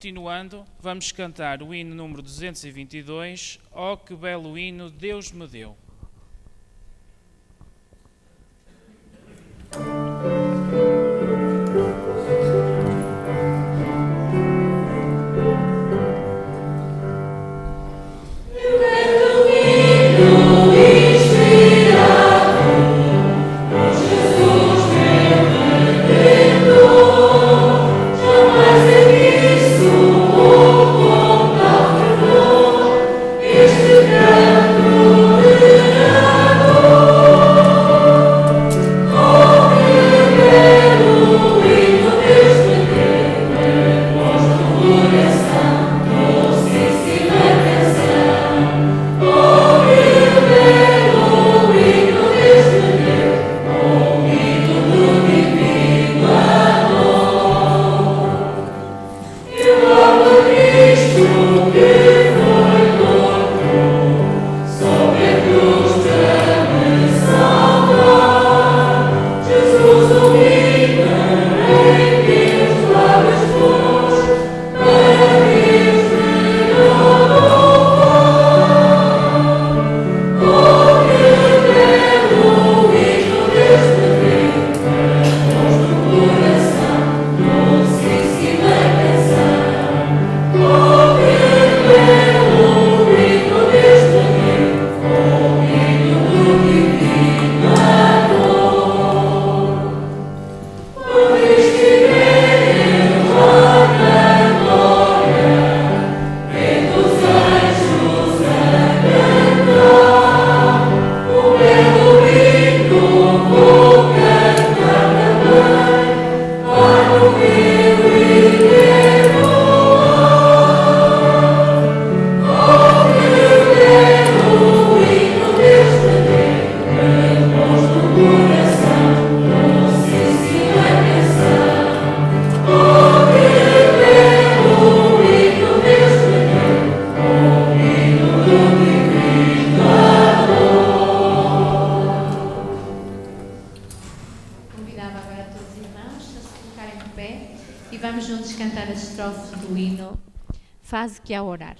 Continuando, vamos cantar o hino número 222, Oh, que belo hino Deus me deu. Fase que ao orar.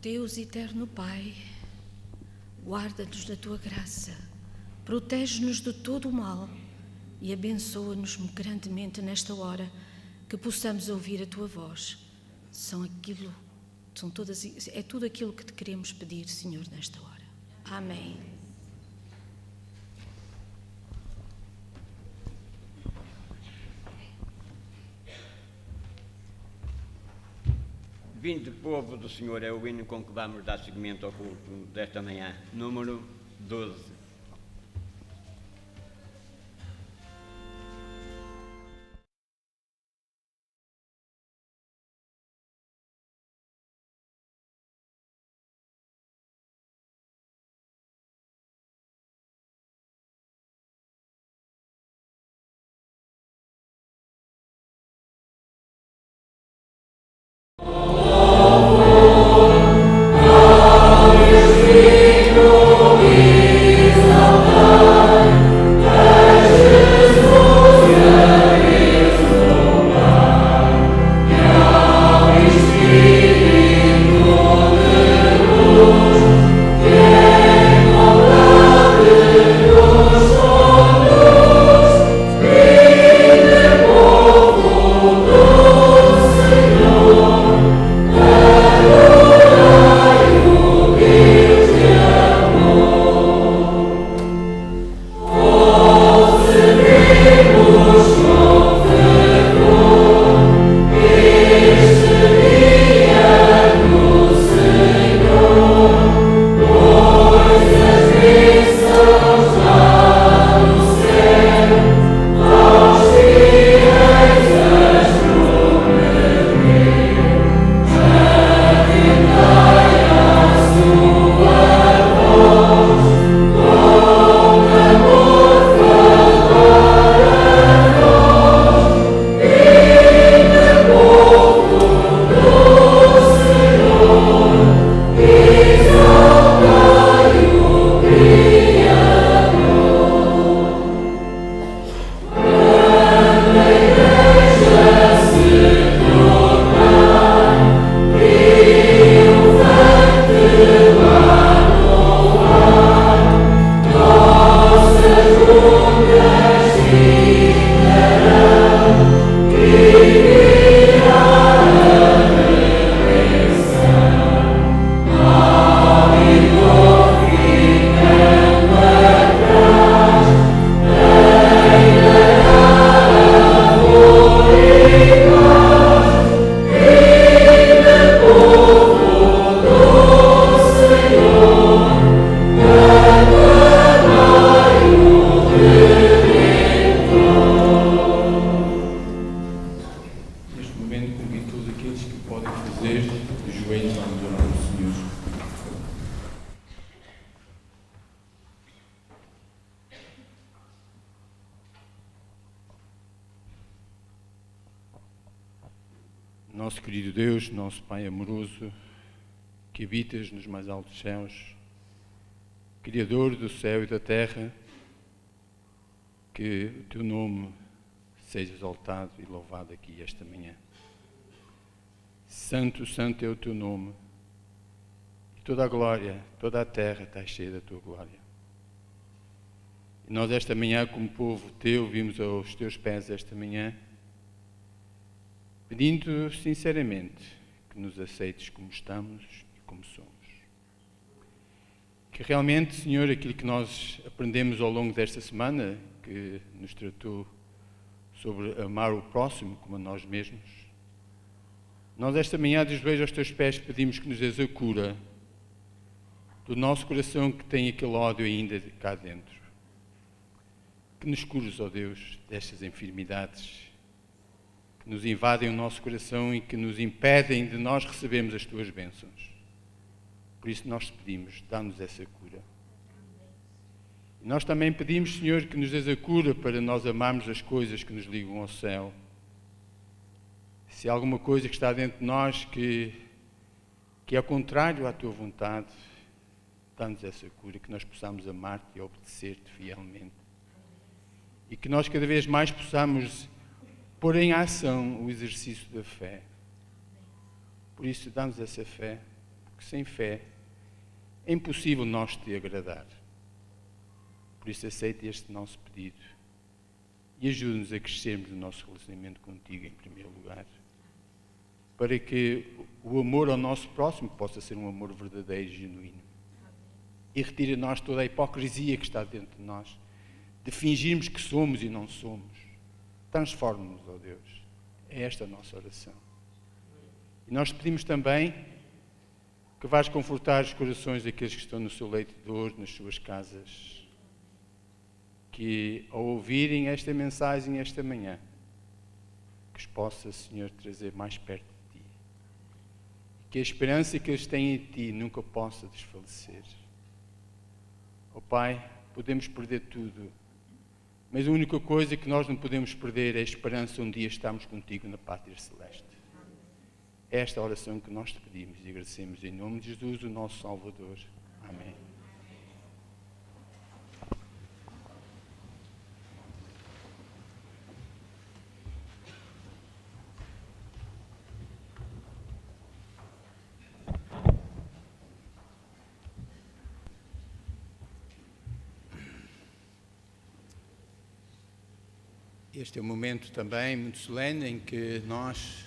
Deus eterno Pai, guarda-nos da tua graça, protege-nos de todo o mal e abençoa-nos grandemente nesta hora, que possamos ouvir a tua voz. É tudo aquilo que te queremos pedir, Senhor, nesta hora. Amém. Vinde, povo do Senhor, é o hino com que vamos dar seguimento ao culto desta manhã, número 12. Nosso querido Deus, nosso Pai amoroso, que habitas nos mais altos céus, Criador do céu e da terra, que o teu nome seja exaltado e louvado aqui esta manhã. Santo, santo é o teu nome, e toda a glória, toda a terra está cheia da tua glória. E nós esta manhã, como povo teu, vimos aos teus pés esta manhã, pedindo sinceramente que nos aceites como estamos e como somos. Que realmente, Senhor, aquilo que nós aprendemos ao longo desta semana, que nos tratou sobre amar o próximo como a nós mesmos, nós esta manhã, de joelhos aos teus pés, pedimos que nos dês a cura do nosso coração que tem aquele ódio ainda cá dentro. Que nos cures, ó Deus, destas enfermidades que nos invadem o nosso coração e que nos impedem de nós recebermos as tuas bênçãos. Por isso nós te pedimos, dá-nos essa cura. E nós também pedimos, Senhor, que nos dês a cura para nós amarmos as coisas que nos ligam ao céu. Se há alguma coisa que está dentro de nós que é contrário à tua vontade, dá-nos essa cura, que nós possamos amar-te e obedecer-te fielmente. E que nós cada vez mais possamos pôr em ação o exercício da fé. Por isso, dá-nos essa fé, porque sem fé é impossível nós te agradar. Por isso aceita este nosso pedido e ajuda-nos a crescermos no nosso relacionamento contigo em primeiro lugar, para que o amor ao nosso próximo possa ser um amor verdadeiro e genuíno. E retira de nós toda a hipocrisia que está dentro de nós, de fingirmos que somos e não somos. Transforma-nos, ó Deus. É esta a nossa oração. E nós pedimos também que vais confortar os corações daqueles que estão no seu leito de dor, nas suas casas, que ao ouvirem esta mensagem esta manhã, que os possa, Senhor, trazer mais perto de Ti. E que a esperança que eles têm em Ti nunca possa desfalecer. Ó Pai, podemos perder tudo, mas a única coisa que nós não podemos perder é a esperança de um dia estarmos contigo na pátria celeste. É esta a oração que nós te pedimos e agradecemos em nome de Jesus, o nosso Salvador. Amém. Este é um momento também muito solene em que nós,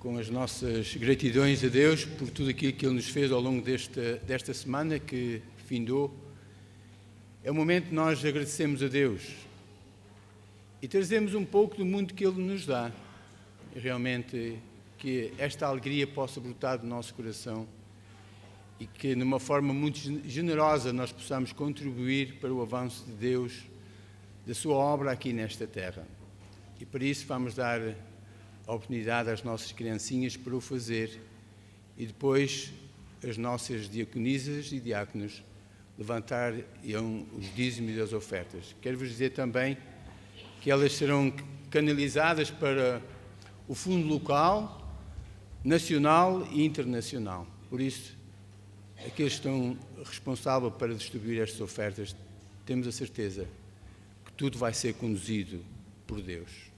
com as nossas gratidões a Deus por tudo aquilo que Ele nos fez ao longo desta semana que findou, é o momento que nós agradecemos a Deus e trazemos um pouco do mundo que Ele nos dá. E realmente que esta alegria possa brotar do nosso coração e que, de uma forma muito generosa, nós possamos contribuir para o avanço de Deus, da sua obra aqui nesta terra. E por isso vamos dar a oportunidade às nossas criancinhas para o fazer e depois as nossas diaconisas e diáconos levantar os dízimos e as ofertas. Quero-vos dizer também que elas serão canalizadas para o fundo local, nacional e internacional. Por isso, aqueles que estão responsáveis para distribuir estas ofertas, temos a certeza que tudo vai ser conduzido por Deus.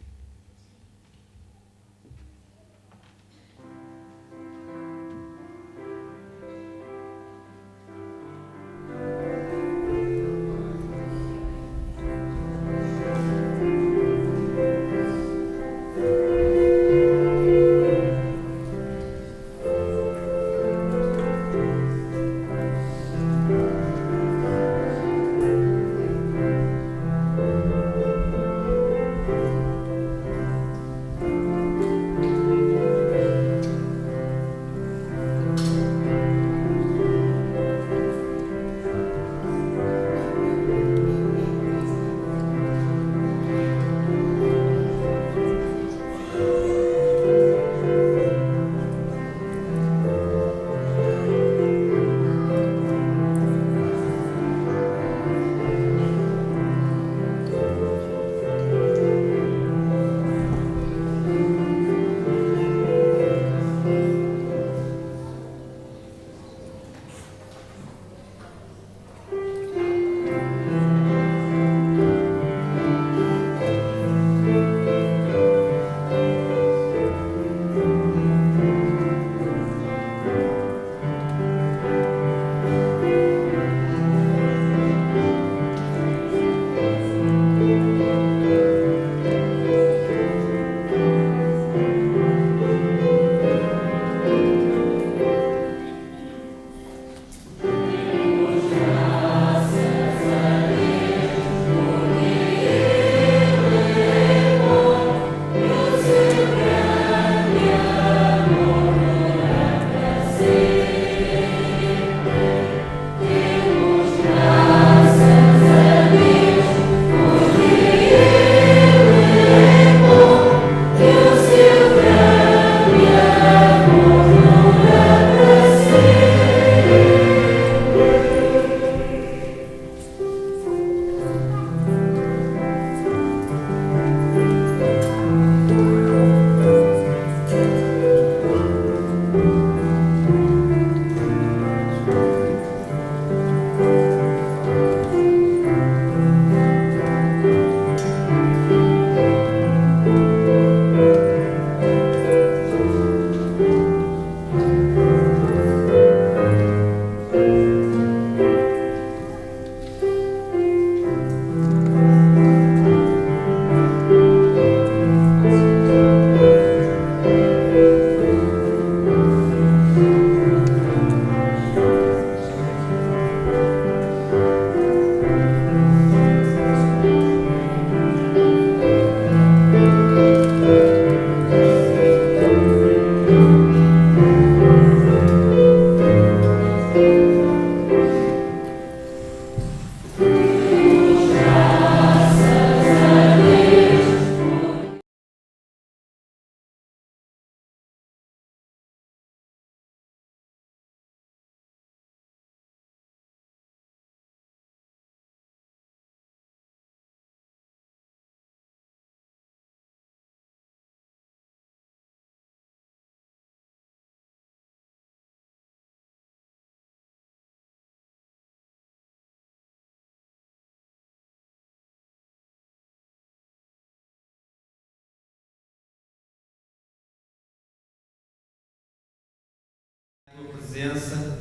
presença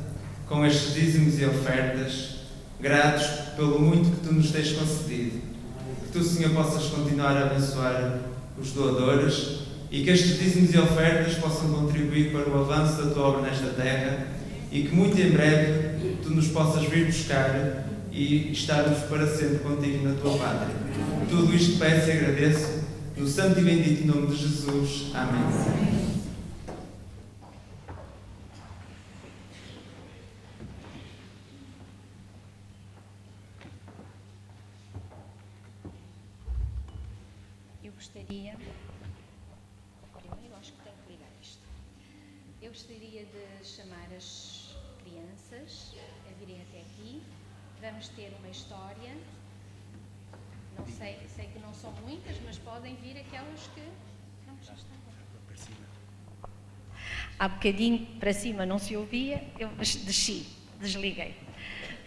com estes dízimos e ofertas, gratos pelo muito que Tu nos tens concedido. Que Tu, Senhor, possas continuar a abençoar os doadores e que estes dízimos e ofertas possam contribuir para o avanço da Tua obra nesta terra e que muito em breve Tu nos possas vir buscar e estarmos para sempre contigo na Tua pátria. Tudo isto peço e agradeço no santo e bendito nome de Jesus. Amém. Eu gostaria de chamar as crianças a virem até aqui. Vamos ter uma história. Não sei que não são muitas, mas podem vir aquelas que já estão. Há bocadinho para cima não se ouvia, eu desci, desliguei.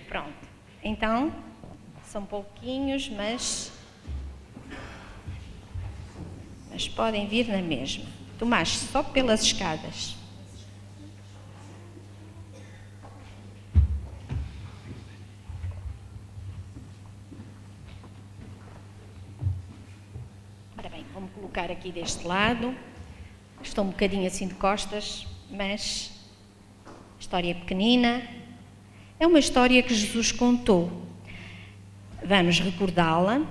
Pronto. Então, são pouquinhos, mas podem vir na mesma. Tomás, só pelas escadas. Ora bem, vou-me colocar aqui deste lado. Estou um bocadinho assim de costas, mas a história é pequenina. É uma história que Jesus contou. Vamos recordá-la.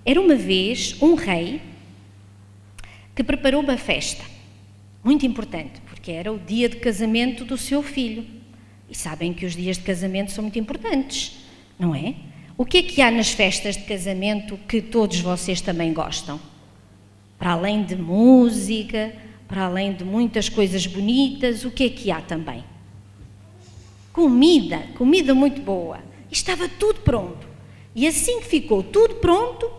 Era uma vez um rei que preparou uma festa, muito importante, porque era o dia de casamento do seu filho. E sabem que os dias de casamento são muito importantes, não é? O que é que há nas festas de casamento que todos vocês também gostam? Para além de música, para além de muitas coisas bonitas, o que é que há também? Comida muito boa. E estava tudo pronto. E assim que ficou tudo pronto,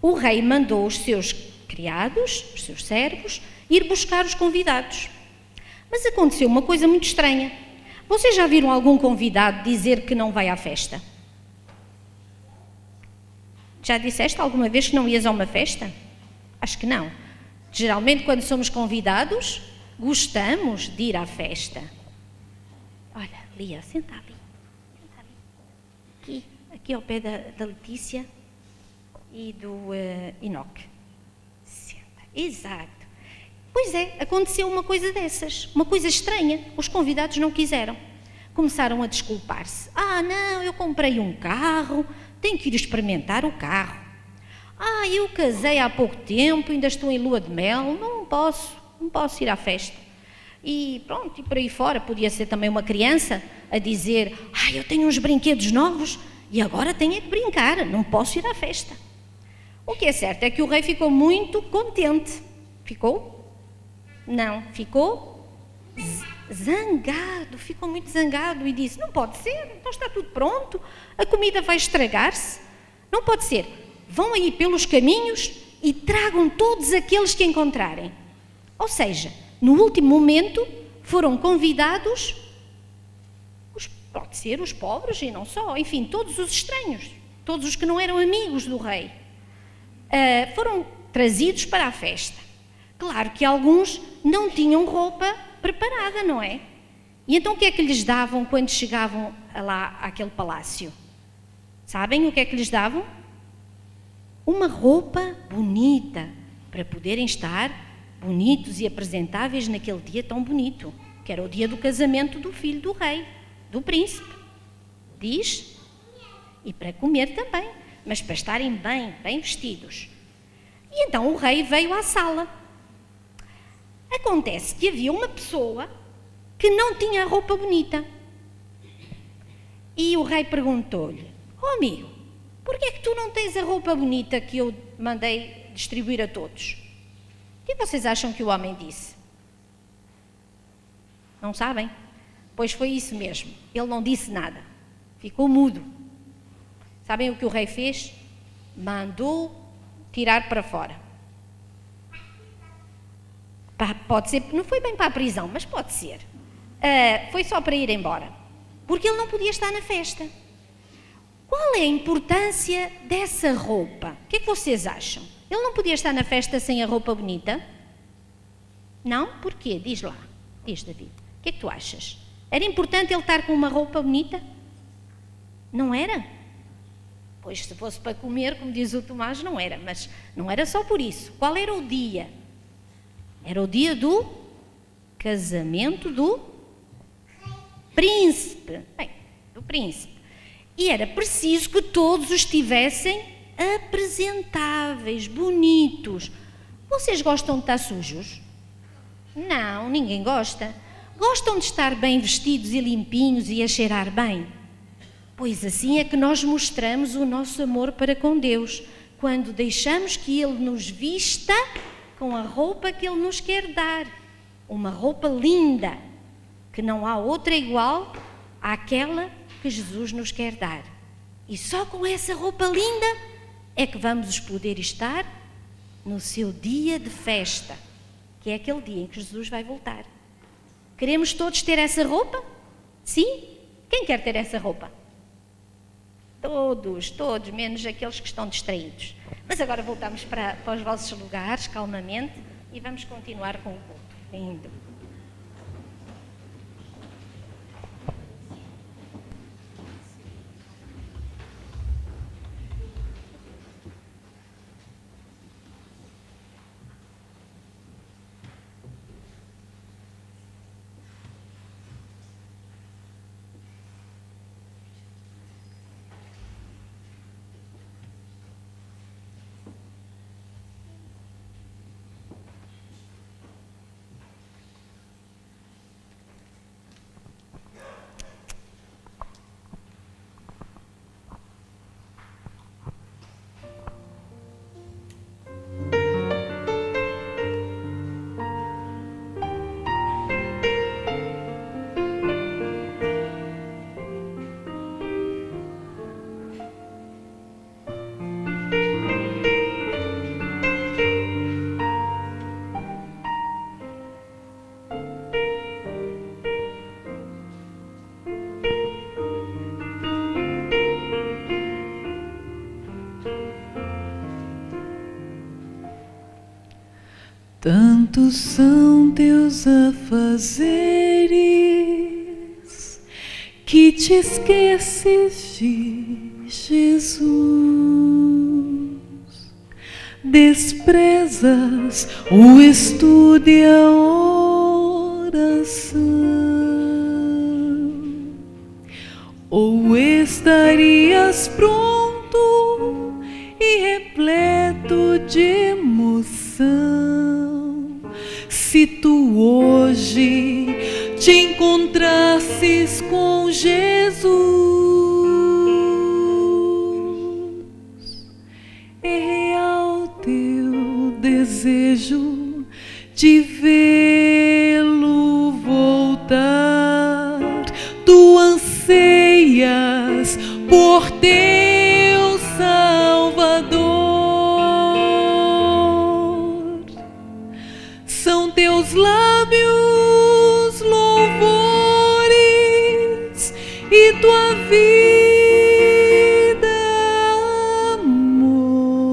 o rei mandou os seus criados, os seus servos, ir buscar os convidados. Mas aconteceu uma coisa muito estranha. Vocês já viram algum convidado dizer que não vai à festa? Já disseste alguma vez que não ias a uma festa? Acho que não. Geralmente, quando somos convidados, gostamos de ir à festa. Olha, Lia, senta ali. Aqui ao pé da Letícia e do Enoque. Exato. Pois é, aconteceu uma coisa dessas, uma coisa estranha. Os convidados não quiseram. Começaram a desculpar-se. Não, eu comprei um carro, tenho que ir experimentar o carro. Eu casei há pouco tempo, ainda estou em lua de mel, não posso ir à festa. E pronto, e por aí fora, podia ser também uma criança a dizer, eu tenho uns brinquedos novos e agora tenho que brincar, não posso ir à festa. O que é certo é que o rei ficou muito contente. Ficou? Não, ficou zangado, ficou muito zangado e disse, não pode ser, então está tudo pronto, a comida vai estragar-se, não pode ser, vão aí pelos caminhos e tragam todos aqueles que encontrarem. Ou seja, no último momento foram convidados, pode ser os pobres e não só, enfim, todos os estranhos, todos os que não eram amigos do rei. Foram trazidos para a festa. Claro que alguns não tinham roupa preparada, não é? E então o que é que lhes davam quando chegavam lá àquele palácio? Sabem o que é que lhes davam? Uma roupa bonita, para poderem estar bonitos e apresentáveis naquele dia tão bonito, que era o dia do casamento do filho do rei, do príncipe. Diz? E para comer também, mas para estarem bem vestidos. E então o rei veio à sala. Acontece que havia uma pessoa que não tinha roupa bonita. E o rei perguntou-lhe, amigo, porquê é que tu não tens a roupa bonita que eu mandei distribuir a todos? O que vocês acham que o homem disse? Não sabem? Pois foi isso mesmo, ele não disse nada, ficou mudo. Sabem o que o rei fez? Mandou tirar para fora. Pode ser, não foi bem para a prisão, mas pode ser. Foi só para ir embora, porque ele não podia estar na festa. Qual é a importância dessa roupa? O que é que vocês acham? Ele não podia estar na festa sem a roupa bonita? Não? Porquê? Diz lá. Diz, David. O que é que tu achas? Era importante ele estar com uma roupa bonita? Não era? Pois se fosse para comer, como diz o Tomás, não era. Mas não era só por isso. Qual era o dia? Era o dia do casamento do príncipe. Bem, do príncipe. E era preciso que todos estivessem apresentáveis, bonitos. Vocês gostam de estar sujos? Não, ninguém gosta. Gostam de estar bem vestidos e limpinhos e a cheirar bem? Pois assim é que nós mostramos o nosso amor para com Deus, quando deixamos que Ele nos vista com a roupa que Ele nos quer dar. Uma roupa linda, que não há outra igual àquela que Jesus nos quer dar. E só com essa roupa linda é que vamos poder estar no seu dia de festa, que é aquele dia em que Jesus vai voltar. Queremos todos ter essa roupa? Sim? Quem quer ter essa roupa? Todos, menos aqueles que estão distraídos. Mas agora voltamos para os vossos lugares, calmamente, e vamos continuar com o culto. Lindo. Tantos são teus afazeres que te esqueces de Jesus. Desprezas o estudo e a oração. Ou estarias pronto e repleto de emoção se tu hoje te encontrasses com Jesus. É real teu desejo de vê-lo voltar. Tu anseias por teu Salvador. São teus lábios louvores e tua vida amor.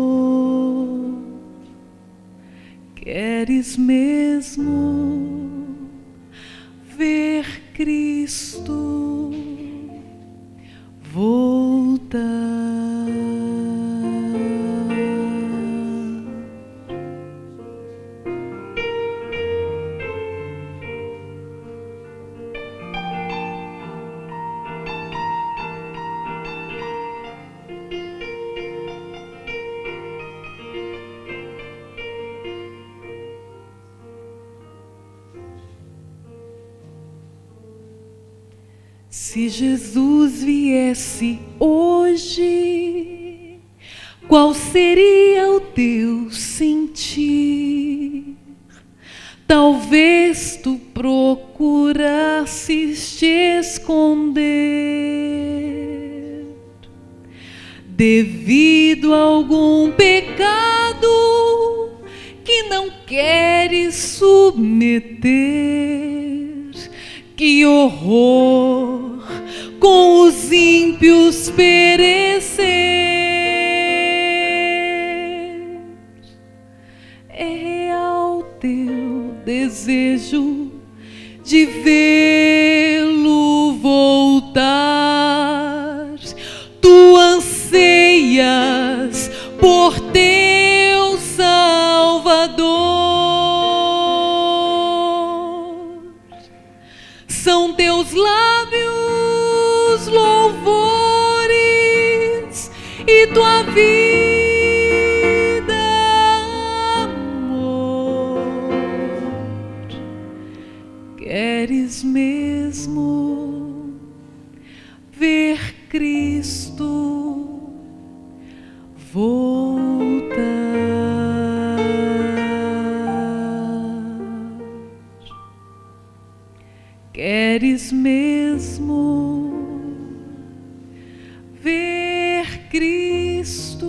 Queres mesmo ver Cristo voltar? Se Jesus viesse hoje, qual seria o teu sentir? Talvez tu procurasses te esconder devido a algum pecado que não queres submeter. Que horror com os ímpios perecer. É real teu desejo de vê-lo tua vida, amor. Queres mesmo ver Cristo voltar? Queres mesmo ver Cristo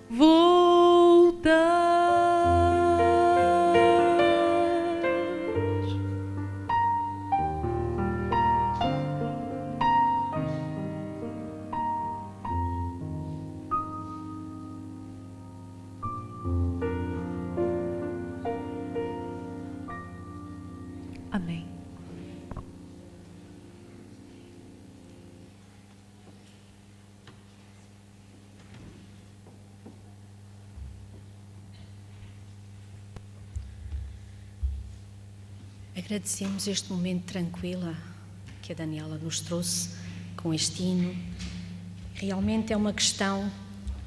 voltar? Amém. Agradecemos este momento tranquilo que a Daniela nos trouxe com este hino. Realmente é uma questão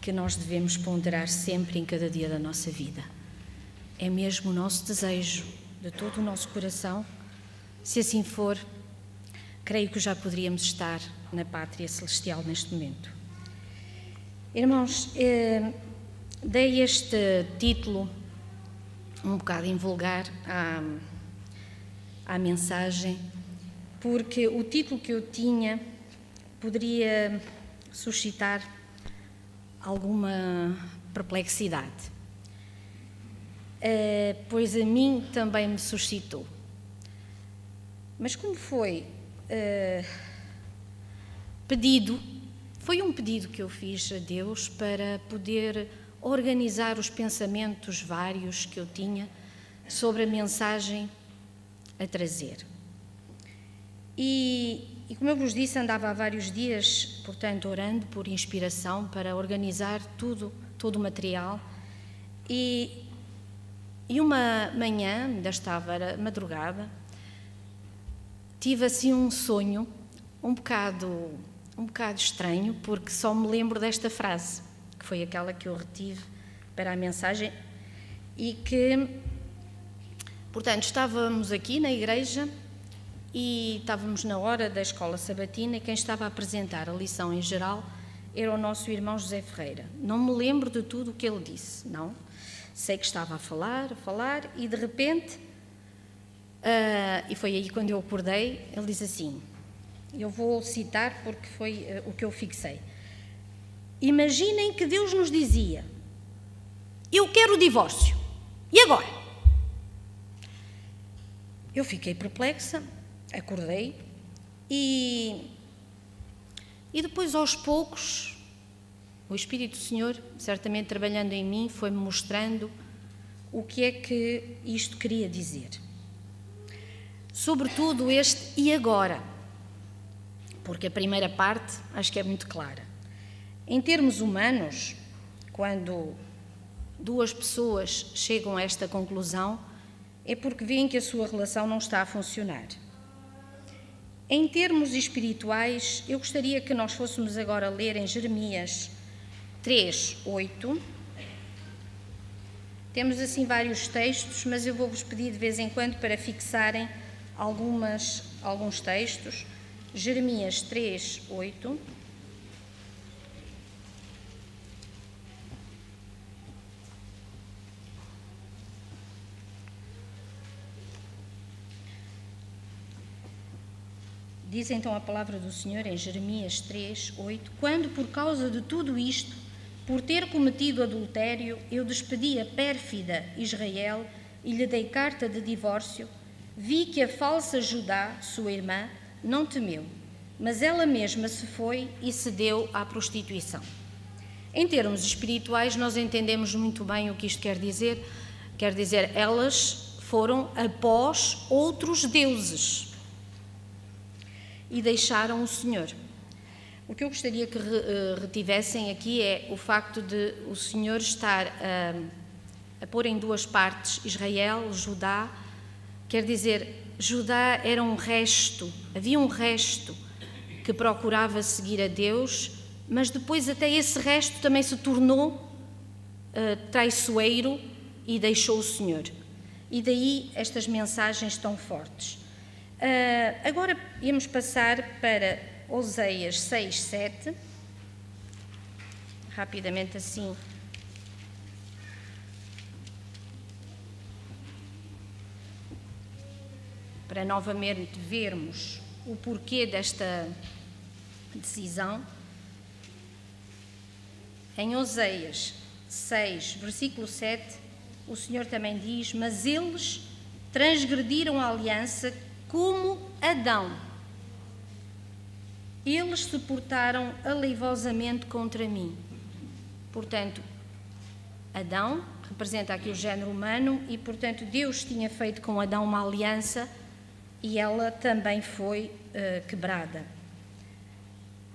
que nós devemos ponderar sempre em cada dia da nossa vida. É mesmo o nosso desejo, de todo o nosso coração. Se assim for, creio que já poderíamos estar na Pátria Celestial neste momento. Irmãos, dei este título um bocado invulgar à mensagem, porque o título que eu tinha poderia suscitar alguma perplexidade, pois a mim também me suscitou. Mas como foi pedido, foi um pedido que eu fiz a Deus para poder organizar os pensamentos vários que eu tinha sobre a mensagem a trazer. E como eu vos disse, andava há vários dias, portanto, orando por inspiração para organizar todo o material. E uma manhã, ainda estava, era madrugada, tive assim um sonho um bocado estranho, porque só me lembro desta frase, que foi aquela que eu retive para a mensagem, e que, portanto, estávamos aqui na igreja e estávamos na hora da escola sabatina, e quem estava a apresentar a lição em geral era o nosso irmão José Ferreira. Não me lembro de tudo o que ele disse, não. Sei que estava a falar, e de repente, e foi aí quando eu acordei, ele diz assim, eu vou citar porque foi o que eu fixei. Imaginem que Deus nos dizia, eu quero o divórcio, e agora? Eu fiquei perplexa, acordei, e depois aos poucos, o Espírito do Senhor, certamente trabalhando em mim, foi-me mostrando o que é que isto queria dizer. Sobretudo este e agora, porque a primeira parte acho que é muito clara. Em termos humanos, quando duas pessoas chegam a esta conclusão, é porque veem que a sua relação não está a funcionar. Em termos espirituais, eu gostaria que nós fôssemos agora ler em Jeremias 3:8. Temos assim vários textos, mas eu vou-vos pedir de vez em quando para fixarem alguns textos. Jeremias 3:8. Diz então a palavra do Senhor em Jeremias 3:8: quando por causa de tudo isto, por ter cometido adultério, eu despedi a pérfida Israel e lhe dei carta de divórcio, vi que a falsa Judá, sua irmã, não temeu, mas ela mesma se foi e se deu à prostituição. Em termos espirituais, nós entendemos muito bem o que isto quer dizer. Quer dizer, elas foram após outros deuses e deixaram o Senhor. O que eu gostaria que retivessem aqui é o facto de o Senhor estar a pôr em duas partes Israel, Judá. Quer dizer, Judá era um resto, havia um resto que procurava seguir a Deus mas depois até esse resto também se tornou traiçoeiro e deixou o Senhor. E daí estas mensagens tão fortes. Agora íamos passar para Oséias 6, 7. Rapidamente assim. Para novamente vermos o porquê desta decisão. Em Oséias 6, versículo 7, o Senhor também diz: mas eles transgrediram a aliança como Adão. Eles se portaram aleivosamente contra mim. Portanto, Adão representa aqui o género humano e, portanto, Deus tinha feito com Adão uma aliança e ela também foi quebrada.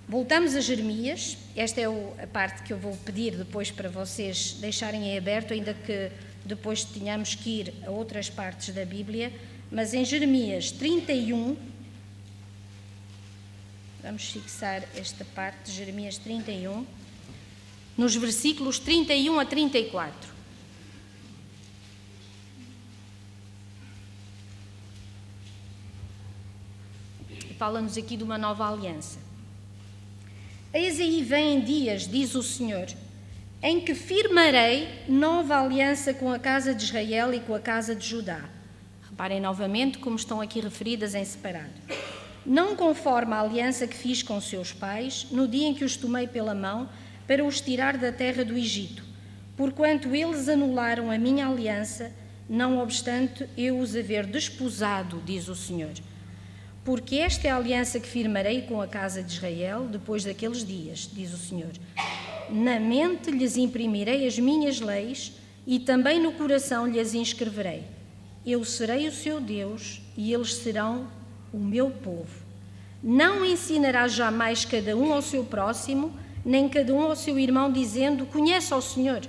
Voltamos a Jeremias. Esta é a parte que eu vou pedir depois para vocês deixarem em aberto, ainda que depois tenhamos que ir a outras partes da Bíblia. Mas em Jeremias 31, vamos fixar esta parte de Jeremias 31, nos versículos 31 a 34. E fala-nos aqui de uma nova aliança. Eis aí vêm dias, diz o Senhor, em que firmarei nova aliança com a casa de Israel e com a casa de Judá. Reparem novamente como estão aqui referidas em separado. Não conforme a aliança que fiz com seus pais, no dia em que os tomei pela mão, para os tirar da terra do Egito, porquanto eles anularam a minha aliança, não obstante eu os haver desposado, diz o Senhor. Porque esta é a aliança que firmarei com a casa de Israel depois daqueles dias, diz o Senhor. Na mente lhes imprimirei as minhas leis e também no coração lhes inscreverei. Eu serei o seu Deus e eles serão o meu povo. Não ensinará jamais cada um ao seu próximo, nem cada um ao seu irmão, dizendo: conhece ao Senhor,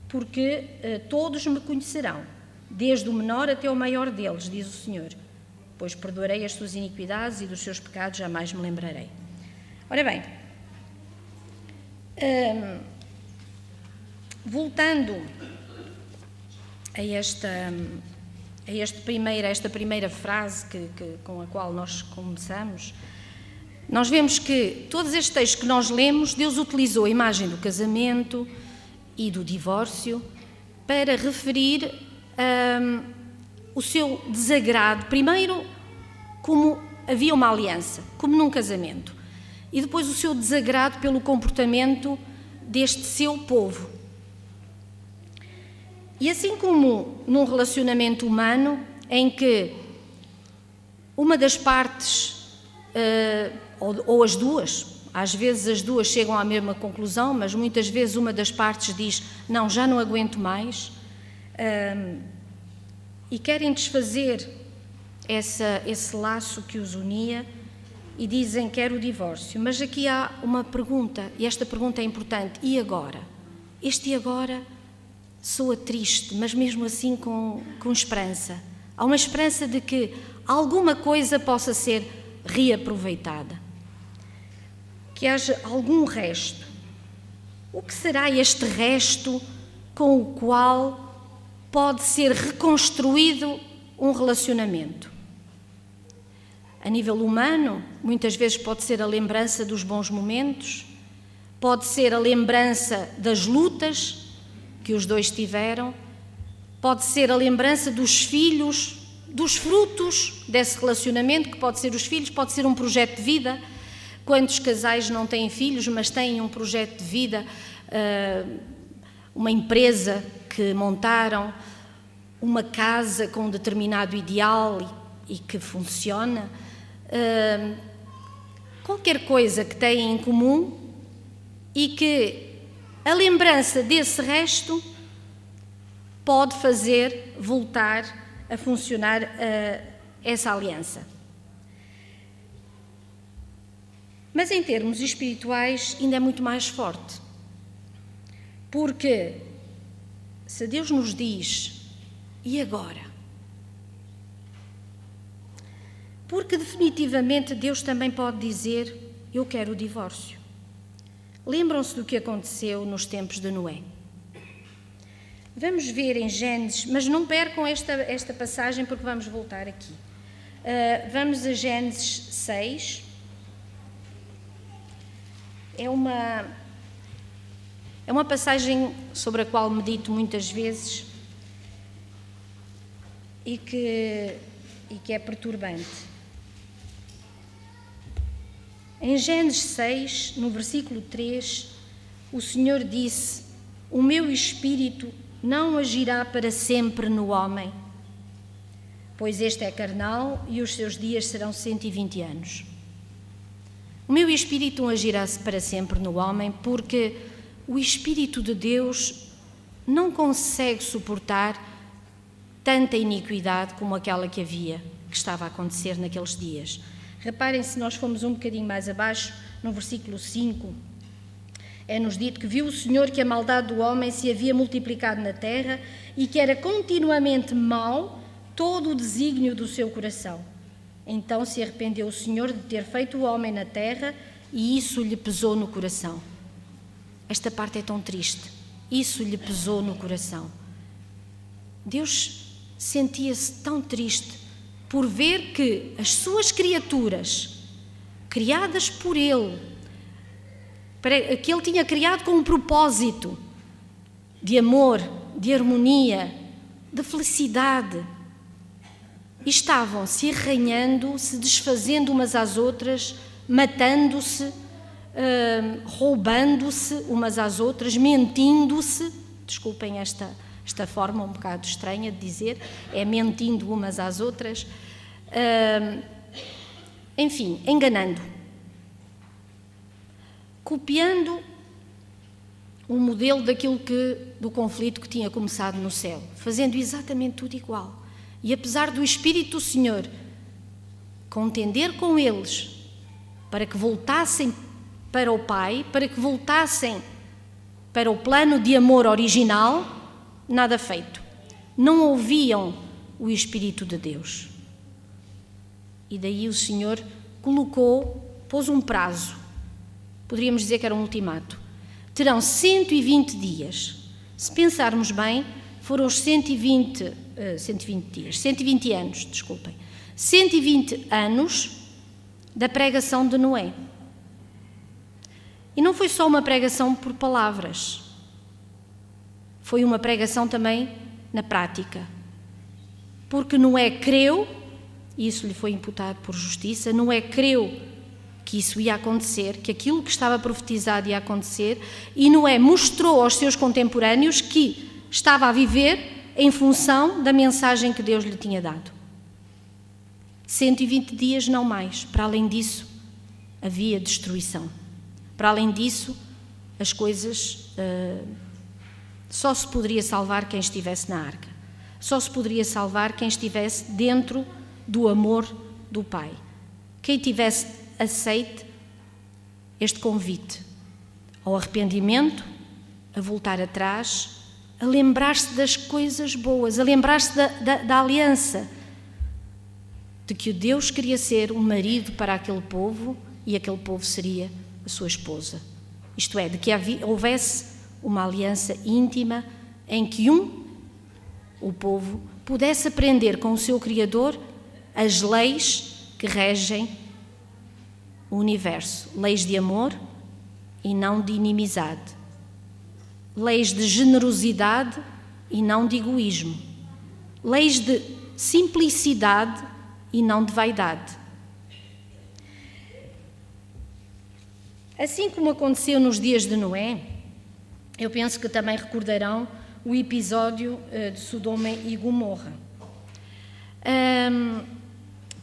porque todos me conhecerão, desde o menor até o maior deles, diz o Senhor. Pois perdoarei as suas iniquidades e dos seus pecados jamais me lembrarei. Ora bem, voltando a esta primeira frase com a qual nós começamos, nós vemos que todos estes textos que nós lemos, Deus utilizou a imagem do casamento e do divórcio para referir o seu desagrado, primeiro como havia uma aliança, como num casamento, e depois o seu desagrado pelo comportamento deste seu povo. E assim como num relacionamento humano, em que uma das partes, ou as duas, às vezes as duas chegam à mesma conclusão, mas muitas vezes uma das partes diz: não, já não aguento mais, e querem desfazer esse laço que os unia e dizem: quero o divórcio. Mas aqui há uma pergunta, e esta pergunta é importante: e agora? Este e agora soa triste, mas mesmo assim com esperança. Há uma esperança de que alguma coisa possa ser reaproveitada, que haja algum resto. O que será este resto com o qual pode ser reconstruído um relacionamento? A nível humano, muitas vezes pode ser a lembrança dos bons momentos, pode ser a lembrança das lutas que os dois tiveram, pode ser a lembrança dos filhos, dos frutos desse relacionamento, que pode ser os filhos, pode ser um projeto de vida. Quantos casais não têm filhos, mas têm um projeto de vida, uma empresa que montaram, uma casa com um determinado ideal e que funciona, qualquer coisa que têm em comum e que a lembrança desse resto pode fazer voltar a funcionar essa aliança. Mas em termos espirituais ainda é muito mais forte, porque se Deus nos diz: e agora? Porque definitivamente Deus também pode dizer: eu quero o divórcio. Lembram-se do que aconteceu nos tempos de Noé. Vamos ver em Gênesis, mas não percam esta passagem porque vamos voltar aqui. Vamos a Gênesis 6. É uma passagem sobre a qual medito muitas vezes e que é perturbante. Em Gênesis 6, no versículo 3, o Senhor disse: o meu espírito não agirá para sempre no homem, pois este é carnal e os seus dias serão 120 anos. O meu espírito não agirá para sempre no homem, porque o Espírito de Deus não consegue suportar tanta iniquidade como aquela que estava a acontecer naqueles dias. Reparem, se nós formos um bocadinho mais abaixo, no versículo 5, é-nos dito que viu o Senhor que a maldade do homem se havia multiplicado na terra e que era continuamente mau todo o desígnio do seu coração. Então se arrependeu o Senhor de ter feito o homem na terra e isso lhe pesou no coração. Esta parte é tão triste. Isso lhe pesou no coração. Deus sentia-se tão triste por ver que as suas criaturas, criadas por Ele, que Ele tinha criado com um propósito de amor, de harmonia, de felicidade, estavam se arranhando, se desfazendo umas às outras, matando-se, roubando-se umas às outras, mentindo-se. Desculpem esta forma um bocado estranha de dizer, é mentindo umas às outras, enfim, enganando, copiando um modelo do conflito que tinha começado no céu, fazendo exatamente tudo igual. E apesar do Espírito do Senhor contender com eles para que voltassem para o Pai, para que voltassem para o plano de amor original, nada feito. Não ouviam o Espírito de Deus. E daí o Senhor pôs um prazo. Poderíamos dizer que era um ultimato. Terão 120 dias. Se pensarmos bem, foram os 120 anos, desculpem. 120 anos da pregação de Noé. E não foi só uma pregação por palavras. Foi uma pregação também na prática. Porque Noé creu, e isso lhe foi imputado por justiça, Noé creu que isso ia acontecer, que aquilo que estava profetizado ia acontecer, e Noé mostrou aos seus contemporâneos que estava a viver em função da mensagem que Deus lhe tinha dado. 120 dias, não mais. Para além disso, havia destruição. Para além disso, as coisas... só se poderia salvar quem estivesse na arca. Só se poderia salvar quem estivesse dentro do amor do Pai. Quem tivesse aceite este convite ao arrependimento, a voltar atrás, a lembrar-se das coisas boas, a lembrar-se da aliança, de que o Deus queria ser um marido para aquele povo e aquele povo seria a sua esposa. Isto é, de que houvesse uma aliança íntima em que o povo, pudesse aprender com o seu Criador as leis que regem o universo. Leis de amor e não de inimizade. Leis de generosidade e não de egoísmo. Leis de simplicidade e não de vaidade. Assim como aconteceu nos dias de Noé, eu penso que também recordarão o episódio de Sodoma e Gomorra.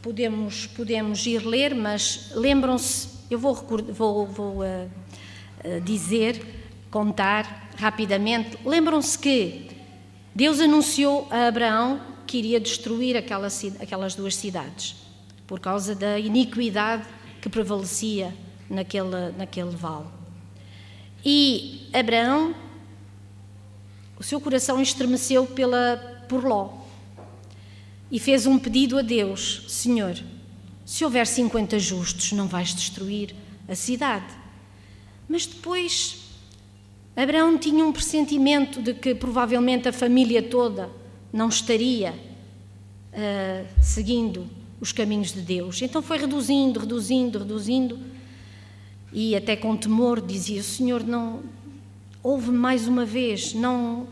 Podemos ir ler, mas lembram-se, eu vou contar rapidamente. Lembram-se que Deus anunciou a Abraão que iria destruir aquelas duas cidades, por causa da iniquidade que prevalecia naquele vale. E Abraão, o seu coração estremeceu por Ló e fez um pedido a Deus: Senhor, se houver 50 justos, não vais destruir a cidade. Mas depois Abraão tinha um pressentimento de que provavelmente a família toda não estaria seguindo os caminhos de Deus. Então foi reduzindo, e até com temor dizia: Senhor, não ouve mais uma vez, não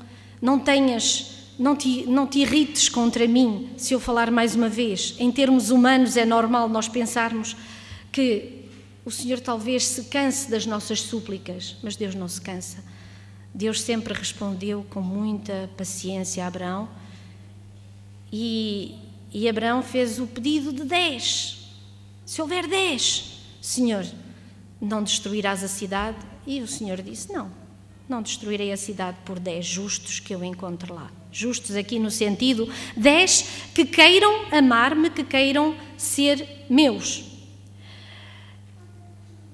te irrites contra mim se eu falar mais uma vez. Em termos humanos é normal nós pensarmos que o Senhor talvez se canse das nossas súplicas, mas Deus não se cansa. Deus sempre respondeu com muita paciência a Abraão, e Abraão fez o pedido de 10. Se houver 10, Senhor, não destruirás a cidade? E o Senhor disse: não destruirei a cidade por 10 justos que eu encontro lá. Justos aqui no sentido 10 que queiram amar-me, que queiram ser meus.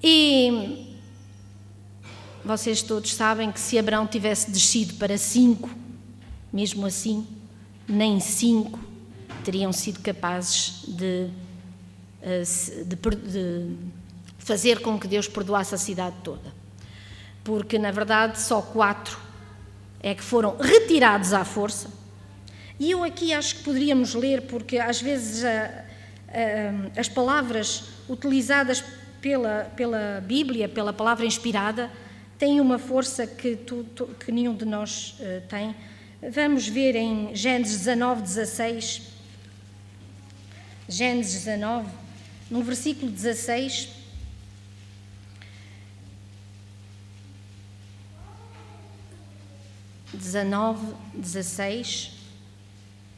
E vocês todos sabem que se Abraão tivesse descido para 5, mesmo assim, nem 5 teriam sido capazes de fazer com que Deus perdoasse a cidade toda. Porque, na verdade, só 4 é que foram retirados à força. E eu aqui acho que poderíamos ler, porque às vezes as palavras utilizadas pela Bíblia, pela palavra inspirada, têm uma força que nenhum de nós tem. Vamos ver em Gênesis 19:16. Gênesis 19, no versículo 16.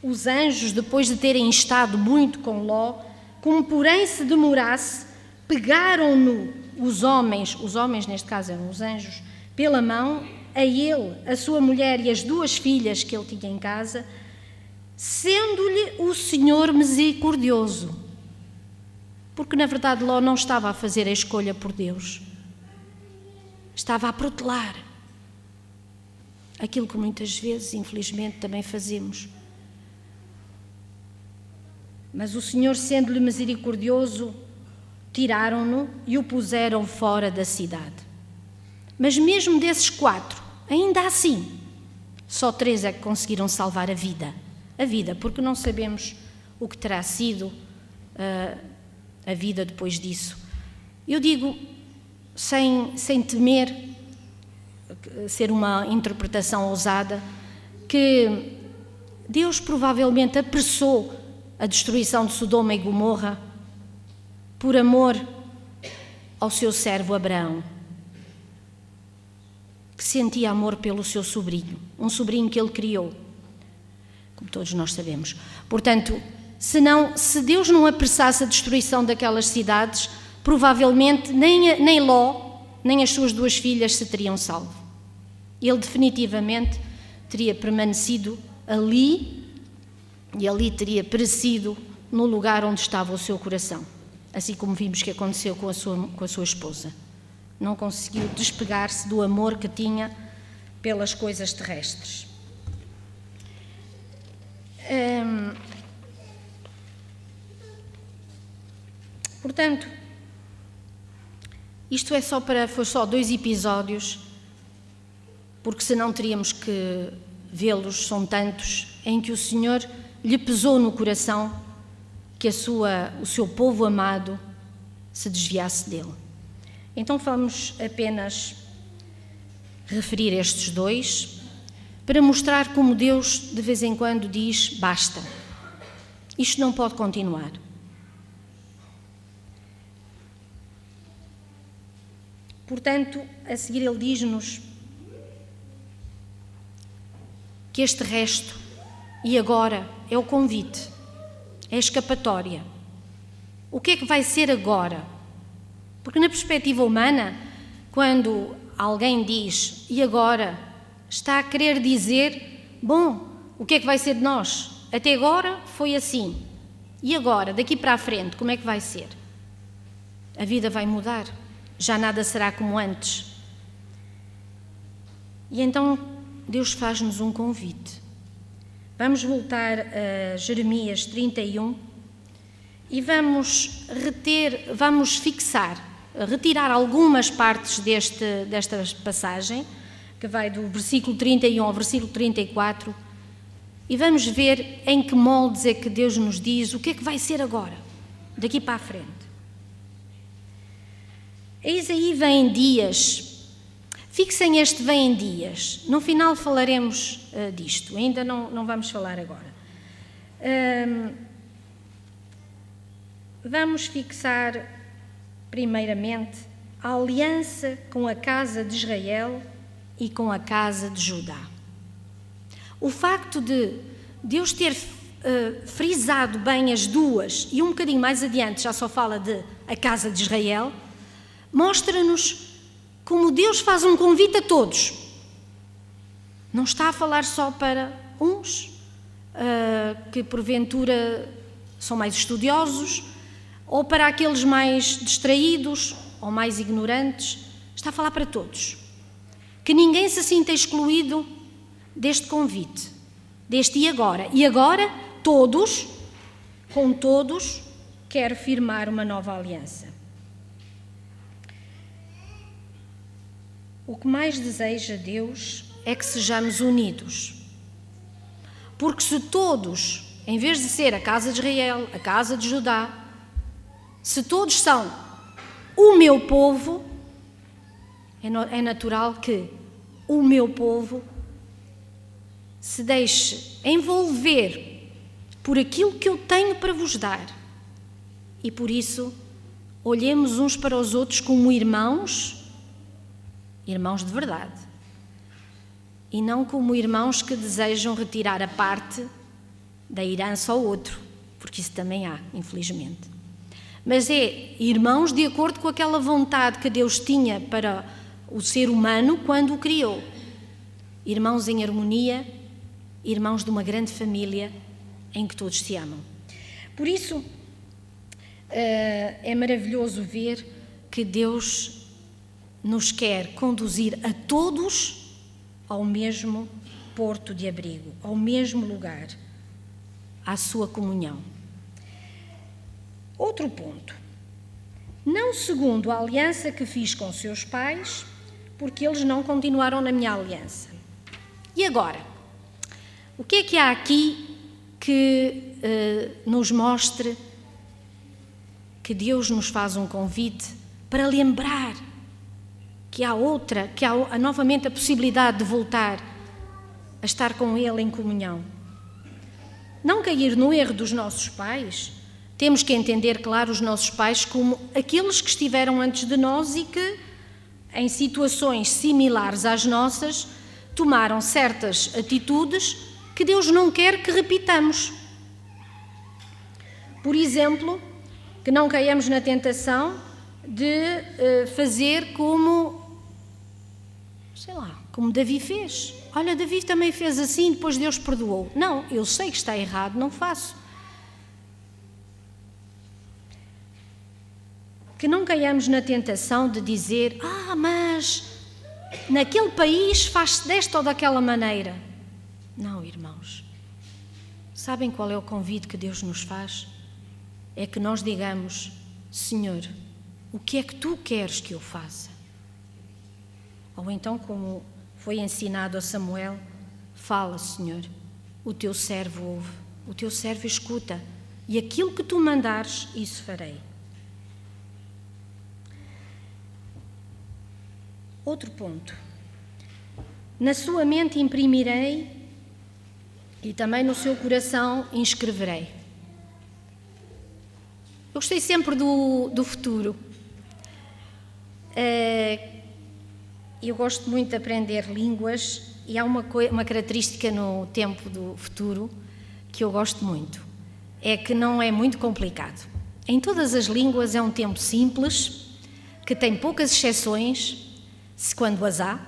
Os anjos, depois de terem estado muito com Ló, como porém se demorasse, pegaram-no os homens neste caso eram os anjos, pela mão, a ele, a sua mulher e as 2 filhas que ele tinha em casa, sendo-lhe o Senhor misericordioso. Porque na verdade Ló não estava a fazer a escolha por Deus, estava a protelar aquilo que muitas vezes, infelizmente, também fazemos. Mas o Senhor, sendo-lhe misericordioso, tiraram-no e o puseram fora da cidade. Mas mesmo desses 4, ainda assim, só 3 é que conseguiram salvar a vida, porque não sabemos o que terá sido a vida depois disso. Eu digo, sem temer ser uma interpretação ousada, que Deus provavelmente apressou a destruição de Sodoma e Gomorra por amor ao seu servo Abraão, que sentia amor pelo seu sobrinho, um sobrinho que ele criou, como todos nós sabemos. Portanto, se Deus não apressasse a destruição daquelas cidades, provavelmente nem Ló, nem as suas 2 filhas se teriam salvo. Ele definitivamente teria permanecido ali e ali teria perecido no lugar onde estava o seu coração, assim como vimos que aconteceu com a sua esposa. Não conseguiu despegar-se do amor que tinha pelas coisas terrestres. Portanto, isto foi só 2 episódios, porque senão teríamos que vê-los, são tantos, em que o Senhor lhe pesou no coração que o seu povo amado se desviasse dele. Então vamos apenas referir estes 2 para mostrar como Deus de vez em quando diz: basta, isto não pode continuar. Portanto, a seguir ele diz-nos que este resto, e agora, é o convite, é a escapatória. O que é que vai ser agora? Porque na perspectiva humana, quando alguém diz e agora, está a querer dizer: bom, o que é que vai ser de nós? Até agora foi assim. E agora, daqui para a frente, como é que vai ser? A vida vai mudar. Já nada será como antes. E então Deus faz-nos um convite. Vamos voltar a Jeremias 31 e vamos fixar retirar algumas partes desta passagem, que vai do versículo 31 ao versículo 34, e vamos ver em que moldes é que Deus nos diz o que é que vai ser agora, daqui para a frente. Eis aí vêm dias, fixem este vêm dias, no final falaremos disto, ainda não vamos falar agora. Vamos fixar primeiramente a aliança com a casa de Israel e com a casa de Judá. O facto de Deus ter frisado bem as duas, e um bocadinho mais adiante já só fala de a casa de Israel, mostra-nos como Deus faz um convite a todos. Não está a falar só para uns, que porventura são mais estudiosos, ou para aqueles mais distraídos ou mais ignorantes. Está a falar para todos. Que ninguém se sinta excluído deste convite, deste e agora. E agora, todos, com todos, quer firmar uma nova aliança. O que mais deseja Deus é que sejamos unidos. Porque se todos, em vez de ser a casa de Israel, a casa de Judá, se todos são o meu povo, é natural que o meu povo se deixe envolver por aquilo que eu tenho para vos dar. E por isso, olhemos uns para os outros como irmãos de verdade. E não como irmãos que desejam retirar a parte da herança ao outro, porque isso também há, infelizmente. Mas é irmãos de acordo com aquela vontade que Deus tinha para o ser humano quando o criou. Irmãos em harmonia, irmãos de uma grande família em que todos se amam. Por isso, é maravilhoso ver que Deus nos quer conduzir a todos ao mesmo porto de abrigo, ao mesmo lugar, à sua comunhão. Outro ponto. Não segundo a aliança que fiz com seus pais, porque eles não continuaram na minha aliança. E agora? O que é que há aqui que nos mostre que Deus nos faz um convite para lembrar que há novamente a possibilidade de voltar a estar com Ele em comunhão? Não cair no erro dos nossos pais. Temos que entender, claro, os nossos pais como aqueles que estiveram antes de nós e que, em situações similares às nossas, tomaram certas atitudes que Deus não quer que repitamos. Por exemplo, que não caiamos na tentação de fazer como Davi fez. Olha, Davi também fez assim, depois Deus perdoou. Não, eu sei que está errado, não faço. Que não caiamos na tentação de dizer, mas naquele país faz-se desta ou daquela maneira. Não, irmãos. Sabem qual é o convite que Deus nos faz? É que nós digamos, Senhor, o que é que Tu queres que eu faça? Ou então, como foi ensinado a Samuel, fala, Senhor, o Teu servo ouve, o Teu servo escuta, e aquilo que Tu mandares, isso farei. Outro ponto. Na sua mente imprimirei e também no seu coração inscreverei. Eu gostei sempre do futuro. Eu gosto muito de aprender línguas e há uma característica no tempo do futuro que eu gosto muito. É que não é muito complicado. Em todas as línguas é um tempo simples, que tem poucas exceções, quando as há,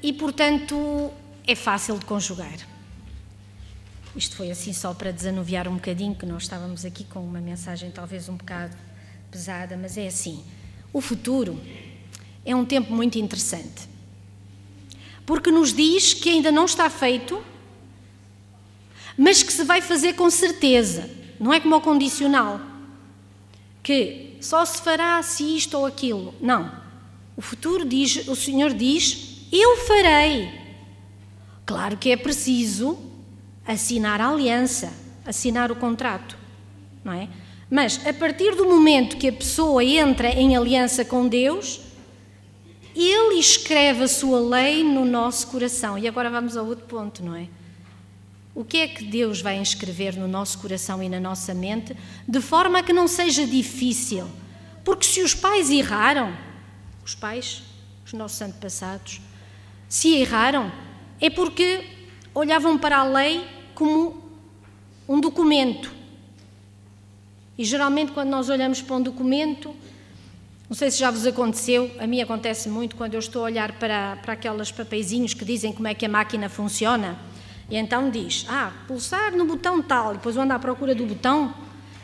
e, portanto, é fácil de conjugar. Isto foi assim só para desanuviar um bocadinho, que nós estávamos aqui com uma mensagem talvez um bocado pesada, mas é assim. O futuro é um tempo muito interessante, porque nos diz que ainda não está feito, mas que se vai fazer com certeza. Não é como o condicional, que só se fará se isto ou aquilo. Não. O futuro diz, o Senhor diz, eu farei. Claro que é preciso assinar a aliança, assinar o contrato, não é? Mas a partir do momento que a pessoa entra em aliança com Deus, Ele escreve a sua lei no nosso coração. E agora vamos ao outro ponto, não é? O que é que Deus vai escrever no nosso coração e na nossa mente, de forma a que não seja difícil? Porque se os pais erraram, os pais, os nossos antepassados, se erraram, é porque olhavam para a lei como um documento. E geralmente quando nós olhamos para um documento, não sei se já vos aconteceu, a mim acontece muito quando eu estou a olhar para aqueles papeizinhos que dizem como é que a máquina funciona, e então diz, pulsar no botão tal, e depois eu ando à procura do botão,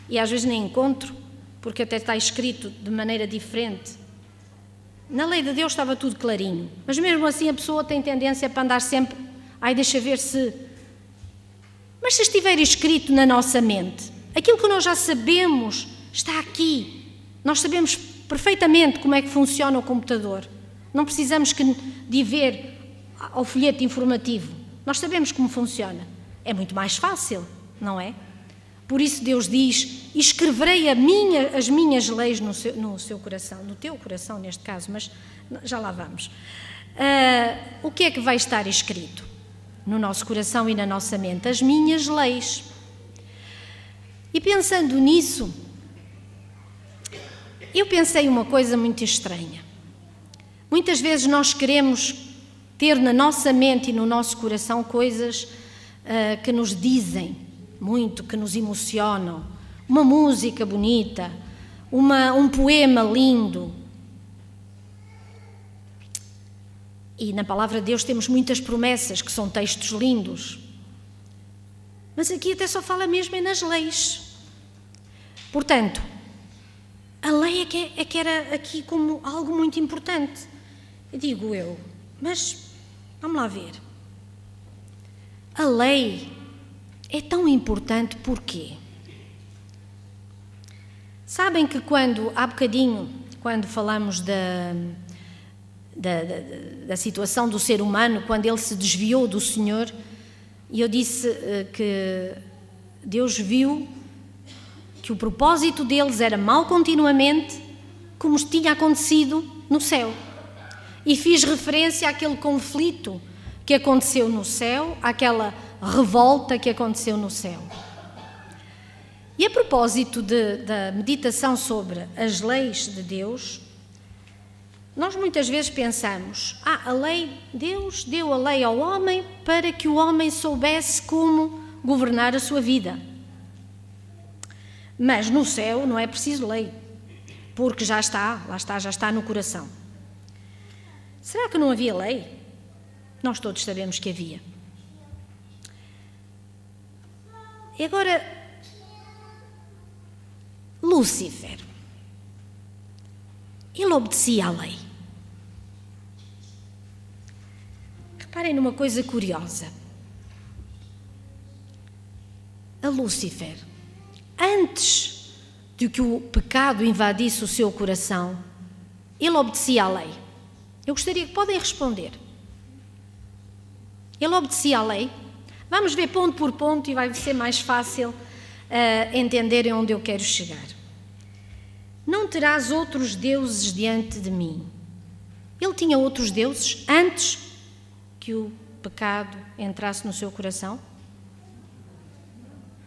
e às vezes nem encontro, porque até está escrito de maneira diferente. Na lei de Deus estava tudo clarinho, mas mesmo assim a pessoa tem tendência para andar sempre, deixa ver se... Mas se estiver escrito na nossa mente, aquilo que nós já sabemos está aqui, nós sabemos perfeitamente como é que funciona o computador, não precisamos de ir ver ao folheto informativo, nós sabemos como funciona, é muito mais fácil, não é? Por isso Deus diz, escreverei as minhas leis no seu coração, no teu coração neste caso, mas já lá vamos. O que é que vai estar escrito no nosso coração e na nossa mente? As minhas leis. E pensando nisso, eu pensei uma coisa muito estranha. Muitas vezes nós queremos ter na nossa mente e no nosso coração coisas que nos dizem muito, que nos emocionam. Uma música bonita, um poema lindo. E na Palavra de Deus temos muitas promessas, que são textos lindos. Mas aqui até só fala mesmo nas leis. Portanto, a lei é que era aqui como algo muito importante. Digo eu, mas vamos lá ver. A lei é tão importante porquê? Sabem que há bocadinho, quando falamos da situação do ser humano, quando ele se desviou do Senhor, e eu disse que Deus viu que o propósito deles era mau continuamente, como tinha acontecido no céu. E fiz referência àquele conflito que aconteceu no céu, àquela revolta que aconteceu no céu. E a propósito da meditação sobre as leis de Deus, nós muitas vezes pensamos, Deus deu a lei ao homem para que o homem soubesse como governar a sua vida. Mas no céu não é preciso lei, porque já está no coração. Será que não havia lei? Nós todos sabemos que havia. E agora, Lúcifer, ele obedecia à lei. Reparem numa coisa curiosa. A Lúcifer, antes de que o pecado invadisse o seu coração, ele obedecia à lei. Eu gostaria que podem responder. Ele obedecia à lei? Vamos ver ponto por ponto e vai ser mais fácil entenderem onde eu quero chegar. Não terás outros deuses diante de mim. Ele tinha outros deuses antes que o pecado entrasse no seu coração?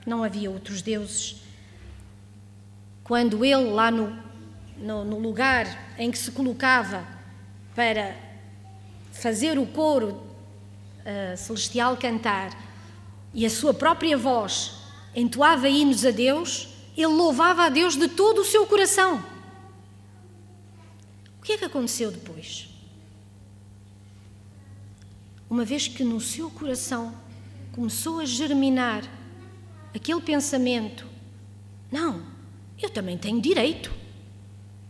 Não havia outros deuses. Quando ele, lá no lugar em que se colocava para fazer o coro celestial cantar, e a sua própria voz entoava hinos a Deus, ele louvava a Deus de todo o seu coração. O que é que aconteceu depois? Uma vez que no seu coração começou a germinar aquele pensamento, não, eu também tenho direito.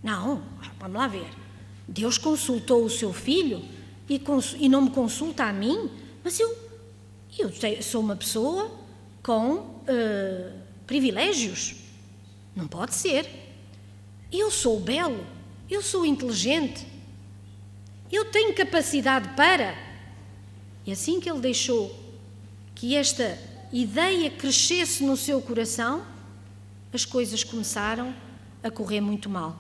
Não, vamos lá ver. Deus consultou o seu filho e não me consulta a mim, mas eu sou uma pessoa com privilégios. Não pode ser. Eu sou belo, eu sou inteligente, eu tenho capacidade para. E assim que ele deixou que esta ideia crescesse no seu coração, as coisas começaram a correr muito mal.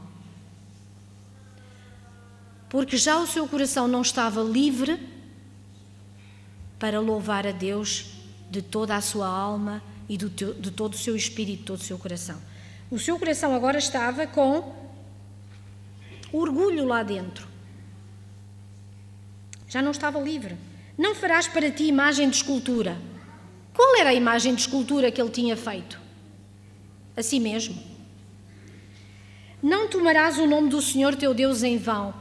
Porque já o seu coração não estava livre para louvar a Deus de toda a sua alma e de todo o seu espírito, de todo o seu coração. O seu coração agora estava com orgulho lá dentro. Já não estava livre. Não farás para ti imagem de escultura. Qual era a imagem de escultura que ele tinha feito? A si mesmo. Não tomarás o nome do Senhor teu Deus em vão.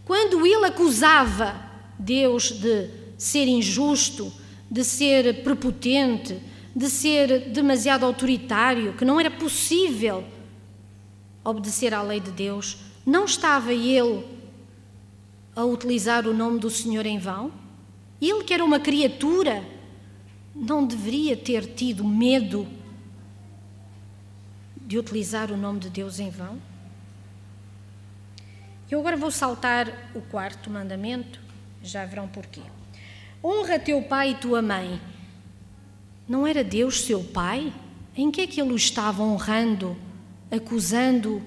Quando ele acusava Deus de ser injusto, de ser prepotente, de ser demasiado autoritário, que não era possível obedecer à lei de Deus, não estava ele a utilizar o nome do Senhor em vão? Ele, que era uma criatura, não deveria ter tido medo de utilizar o nome de Deus em vão? Eu agora vou saltar o 4º mandamento, já verão porquê. Honra teu pai e tua mãe. Não era Deus seu pai? Em que é que ele o estava honrando, acusando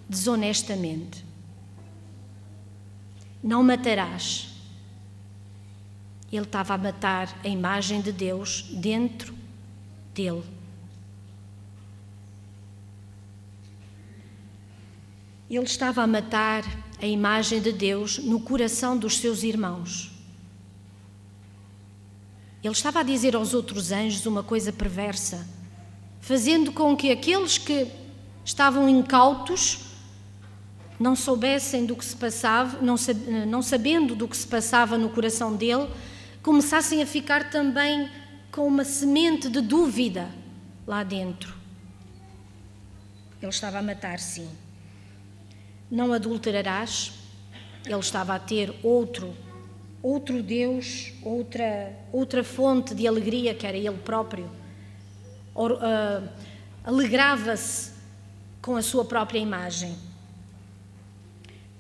desonestamente? Não matarás. Ele estava a matar a imagem de Deus dentro dele. Ele estava a matar a imagem de Deus no coração dos seus irmãos. Ele estava a dizer aos outros anjos uma coisa perversa, fazendo com que aqueles que estavam incautos não soubessem do que se passava, não sabendo do que se passava no coração dele, começassem a ficar também com uma semente de dúvida lá dentro. Ele estava a matar, sim. Não adulterarás. Ele estava a ter outro Deus, outra fonte de alegria, que era ele próprio. Alegrava-se com a sua própria imagem.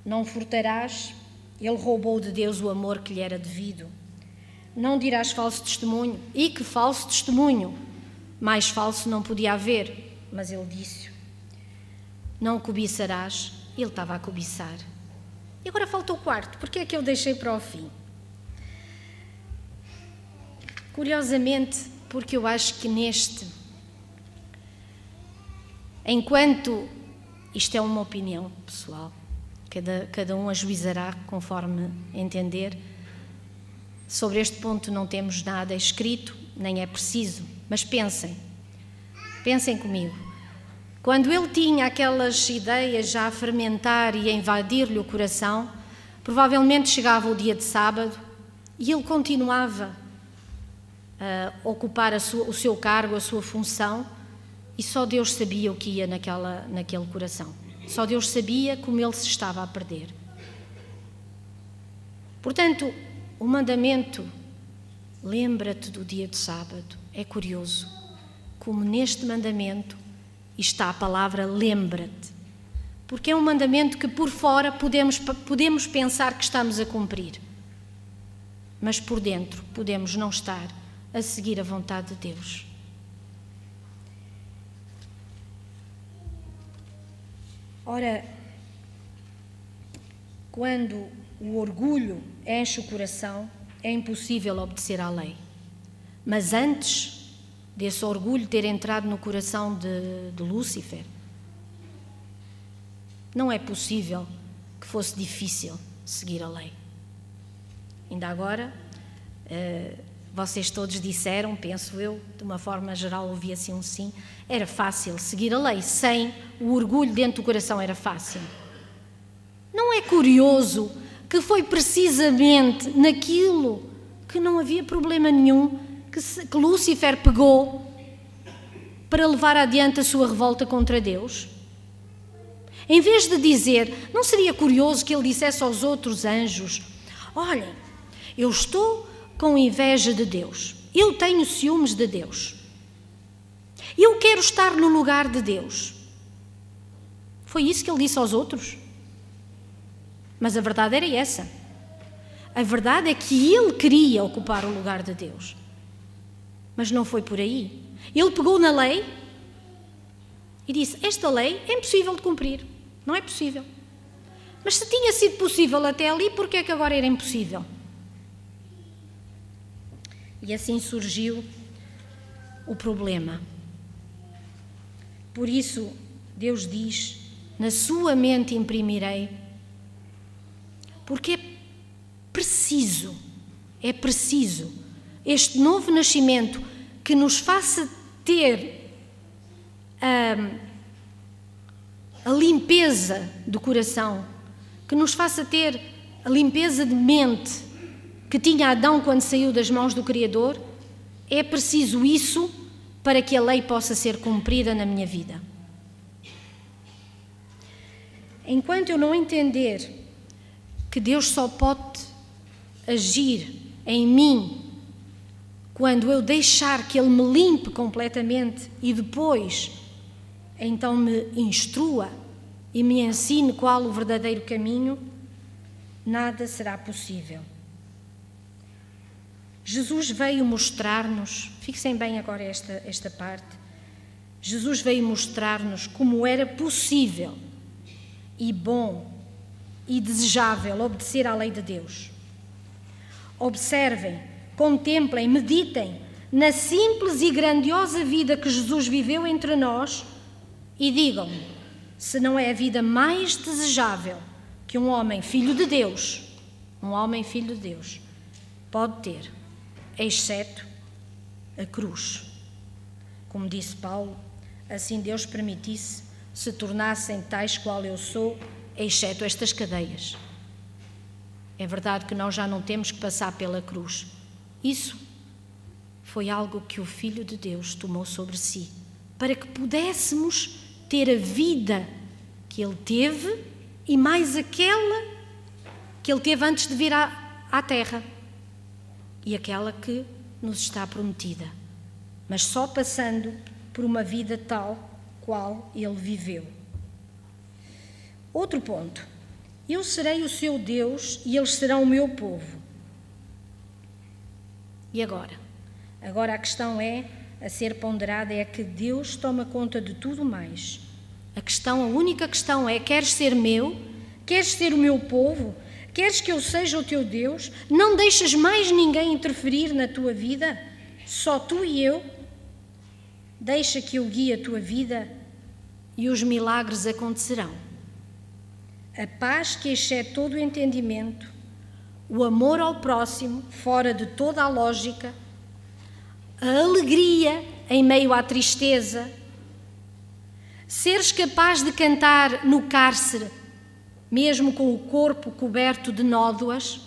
Não furtarás. Ele roubou de Deus o amor que lhe era devido. Não dirás falso testemunho. E que falso testemunho? Mais falso não podia haver, mas ele disse. Não cobiçarás. Ele estava a cobiçar. E agora falta o 4º. Porque é que eu deixei para o fim? Curiosamente, porque eu acho que enquanto isto é uma opinião pessoal, cada um ajuizará conforme entender, sobre este ponto não temos nada escrito, nem é preciso, mas pensem comigo. Quando ele tinha aquelas ideias já a fermentar e a invadir-lhe o coração, provavelmente chegava o dia de sábado e ele continuava a ocupar o seu cargo, a sua função, e só Deus sabia o que ia naquele coração. Só Deus sabia como ele se estava a perder. Portanto, o mandamento, lembra-te do dia de sábado, é curioso, como neste mandamento está a palavra lembra-te, porque é um mandamento que por fora podemos pensar que estamos a cumprir, mas por dentro podemos não estar a seguir a vontade de Deus. Ora, quando o orgulho enche o coração, é impossível obedecer à lei. Mas antes desse orgulho ter entrado no coração de Lúcifer, não é possível que fosse difícil seguir a lei. Ainda agora, vocês todos disseram, penso eu, de uma forma geral ouvi assim um sim, era fácil seguir a lei, sem o orgulho dentro do coração era fácil. Não é curioso que foi precisamente naquilo que não havia problema nenhum que Lúcifer pegou para levar adiante a sua revolta contra Deus? Em vez de dizer, não seria curioso que ele dissesse aos outros anjos: olhem, eu estou com inveja de Deus, eu tenho ciúmes de Deus, eu quero estar no lugar de Deus. Foi isso que ele disse aos outros. Mas a verdade era essa. A verdade é que ele queria ocupar o lugar de Deus. Mas não foi por aí. Ele pegou na lei e disse: esta lei é impossível de cumprir. Não é possível. Mas se tinha sido possível até ali, por que é que agora era impossível? E assim surgiu o problema. Por isso, Deus diz: na sua mente imprimirei, porque é preciso este novo nascimento que nos faça ter a limpeza do coração, que nos faça ter a limpeza de mente que tinha Adão quando saiu das mãos do Criador. É preciso isso para que a lei possa ser cumprida na minha vida. Enquanto eu não entender que Deus só pode agir em mim quando eu deixar que Ele me limpe completamente e depois então me instrua e me ensine qual o verdadeiro caminho, nada será possível. Jesus veio mostrar-nos, fixem bem agora esta parte, Jesus veio mostrar-nos como era possível e bom e desejável obedecer à lei de Deus. Observem, contemplem, meditem na simples e grandiosa vida que Jesus viveu entre nós e digam-me se não é a vida mais desejável que um homem filho de Deus, pode ter, exceto a cruz. Como disse Paulo, assim Deus permitisse se tornassem tais qual eu sou, exceto estas cadeias. É verdade que nós já não temos que passar pela cruz. Isso foi algo que o Filho de Deus tomou sobre si, para que pudéssemos ter a vida que Ele teve e mais aquela que Ele teve antes de vir à terra e aquela que nos está prometida, mas só passando por uma vida tal qual Ele viveu. Outro ponto: eu serei o seu Deus e eles serão o meu povo. E agora? Agora a questão a ser ponderada é que Deus toma conta de tudo mais. A única questão é: queres ser meu? Queres ser o meu povo? Queres que eu seja o teu Deus? Não deixas mais ninguém interferir na tua vida? Só tu e eu? Deixa que eu guie a tua vida e os milagres acontecerão. A paz que excede todo o entendimento, o amor ao próximo, fora de toda a lógica, a alegria em meio à tristeza, seres capaz de cantar no cárcere, mesmo com o corpo coberto de nódoas,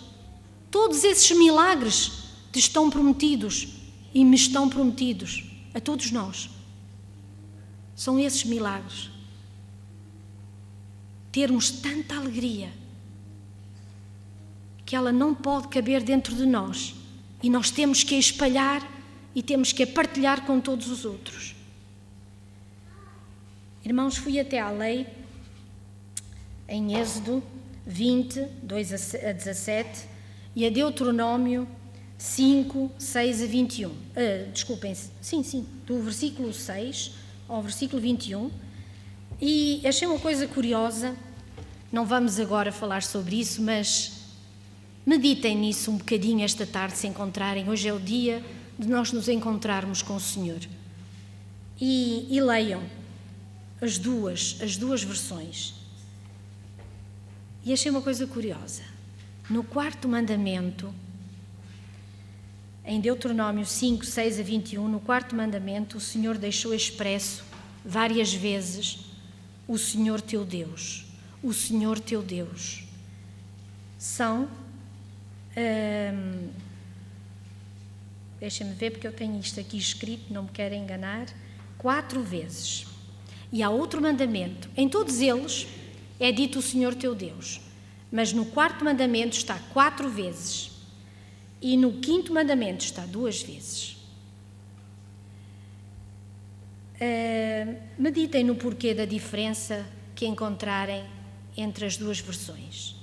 todos esses milagres te estão prometidos e me estão prometidos a todos nós. São esses milagres. Termos tanta alegria que ela não pode caber dentro de nós e nós temos que a espalhar e temos que a partilhar com todos os outros. Irmãos, fui até à lei em Êxodo 20, 2 a 17 e a Deuteronômio 5, 6 a 21. Do versículo 6 ao versículo 21. E achei uma coisa curiosa, não vamos agora falar sobre isso, mas meditem nisso um bocadinho esta tarde, se encontrarem. Hoje é o dia de nós nos encontrarmos com o Senhor. E leiam as duas versões. E achei uma coisa curiosa. No 4º mandamento, em Deuteronômio 5, 6 a 21, no 4º mandamento, o Senhor deixou expresso várias vezes: o Senhor teu Deus, o Senhor teu Deus. São, deixem-me ver porque eu tenho isto aqui escrito, não me quero enganar, 4 vezes. E há outro mandamento, em todos eles é dito o Senhor teu Deus, mas no 4º mandamento está 4 vezes e no 5º mandamento está 2 vezes. Meditem no porquê da diferença que encontrarem entre as duas versões.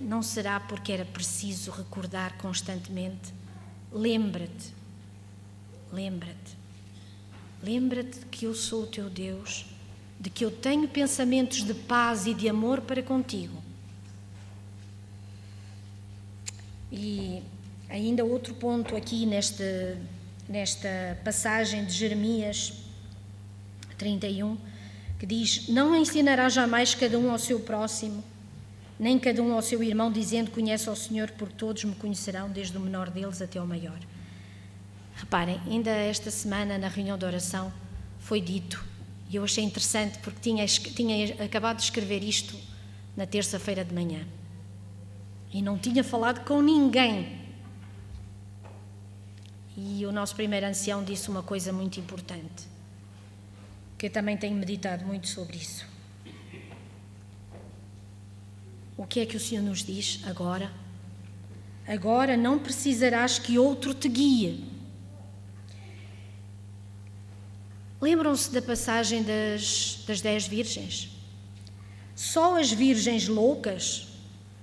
Não será porque era preciso recordar constantemente? Lembra-te, lembra-te, lembra-te de que eu sou o teu Deus, de que eu tenho pensamentos de paz e de amor para contigo. E ainda outro ponto aqui nesta passagem de Jeremias 31, que diz: não ensinará jamais cada um ao seu próximo, nem cada um ao seu irmão, dizendo: conhece ao Senhor, porque todos me conhecerão, desde o menor deles até o maior. Reparem, ainda esta semana na reunião de oração foi dito, e eu achei interessante porque tinha acabado de escrever isto na terça-feira de manhã e não tinha falado com ninguém. E o nosso primeiro ancião disse uma coisa muito importante, que eu também tenho meditado muito sobre isso. O que é que o Senhor nos diz agora? Agora não precisarás que outro te guie. Lembram-se da passagem das 10 virgens? Só as virgens loucas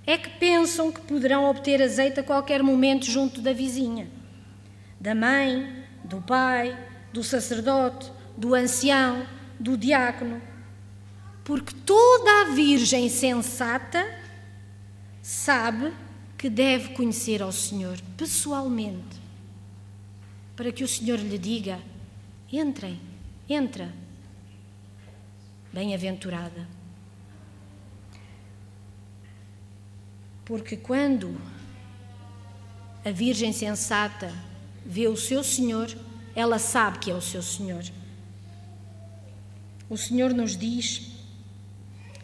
é que pensam que poderão obter azeite a qualquer momento junto da vizinha, da mãe, do pai, do sacerdote, do ancião, do diácono. Porque toda a virgem sensata sabe que deve conhecer ao Senhor pessoalmente, para que o Senhor lhe diga: entra, bem-aventurada. Porque quando a virgem sensata vê o seu Senhor, ela sabe que é o seu Senhor. O Senhor nos diz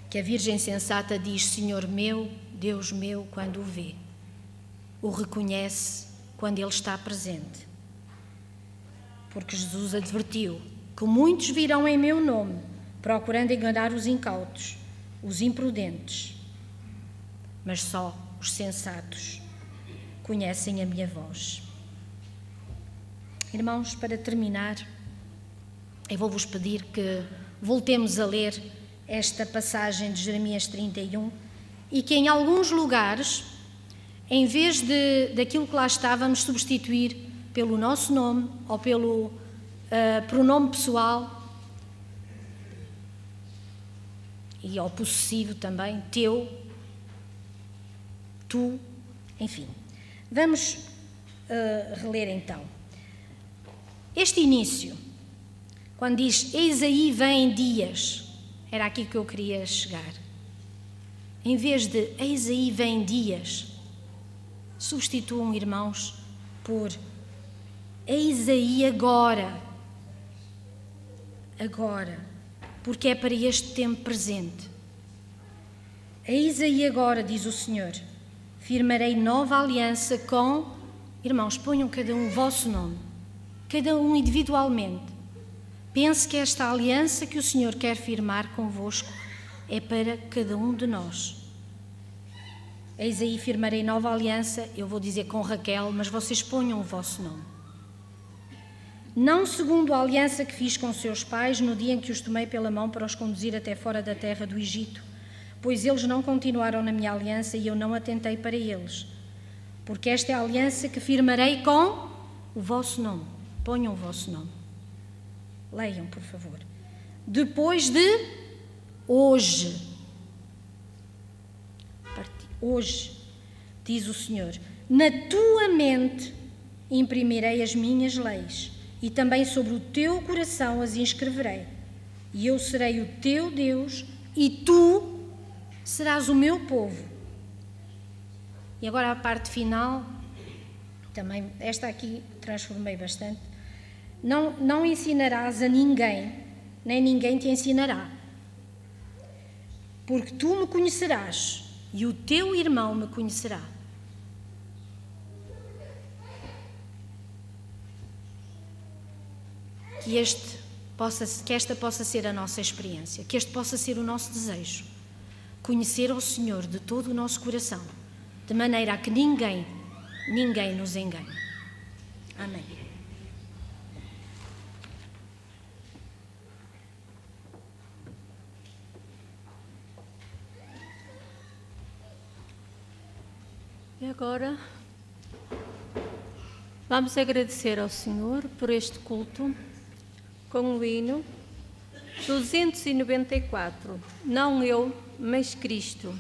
que a virgem sensata diz: Senhor meu, Deus meu, quando o vê. O reconhece quando ele está presente. Porque Jesus advertiu que muitos virão em meu nome, procurando enganar os incautos, os imprudentes. Mas só os sensatos conhecem a minha voz. Irmãos, para terminar, eu vou-vos pedir que voltemos a ler esta passagem de Jeremias 31 e que em alguns lugares, em vez daquilo que lá está, vamos substituir pelo nosso nome ou pelo pronome pessoal e ao possessivo também, teu, tu, enfim. Vamos reler então. Este início, quando diz: eis aí vêm dias, era aqui que eu queria chegar. Em vez de eis aí vêm dias, substituam, irmãos, por eis aí agora. Agora, porque é para este tempo presente. Eis aí agora, diz o Senhor, firmarei nova aliança com... Irmãos, ponham cada um o vosso nome, cada um individualmente. Pense que esta aliança que o Senhor quer firmar convosco é para cada um de nós. Eis aí firmarei nova aliança, eu vou dizer com Raquel, mas vocês ponham o vosso nome. Não segundo a aliança que fiz com seus pais no dia em que os tomei pela mão para os conduzir até fora da terra do Egito, pois eles não continuaram na minha aliança e eu não atentei para eles. Porque esta é a aliança que firmarei com o vosso nome. Ponham o vosso nome. Leiam, por favor. Depois de hoje, diz o Senhor, na tua mente imprimirei as minhas leis e também sobre o teu coração as inscreverei. E eu serei o teu Deus e tu serás o meu povo. E agora a parte final, também, esta aqui transformei bastante. Não ensinarás a ninguém, nem ninguém te ensinará. Porque tu me conhecerás e o teu irmão me conhecerá. Que esta possa ser a nossa experiência, que este possa ser o nosso desejo. Conhecer ao Senhor de todo o nosso coração, de maneira a que ninguém nos engane. Amém. E agora vamos agradecer ao Senhor por este culto com o hino 294, Não eu, mas Cristo.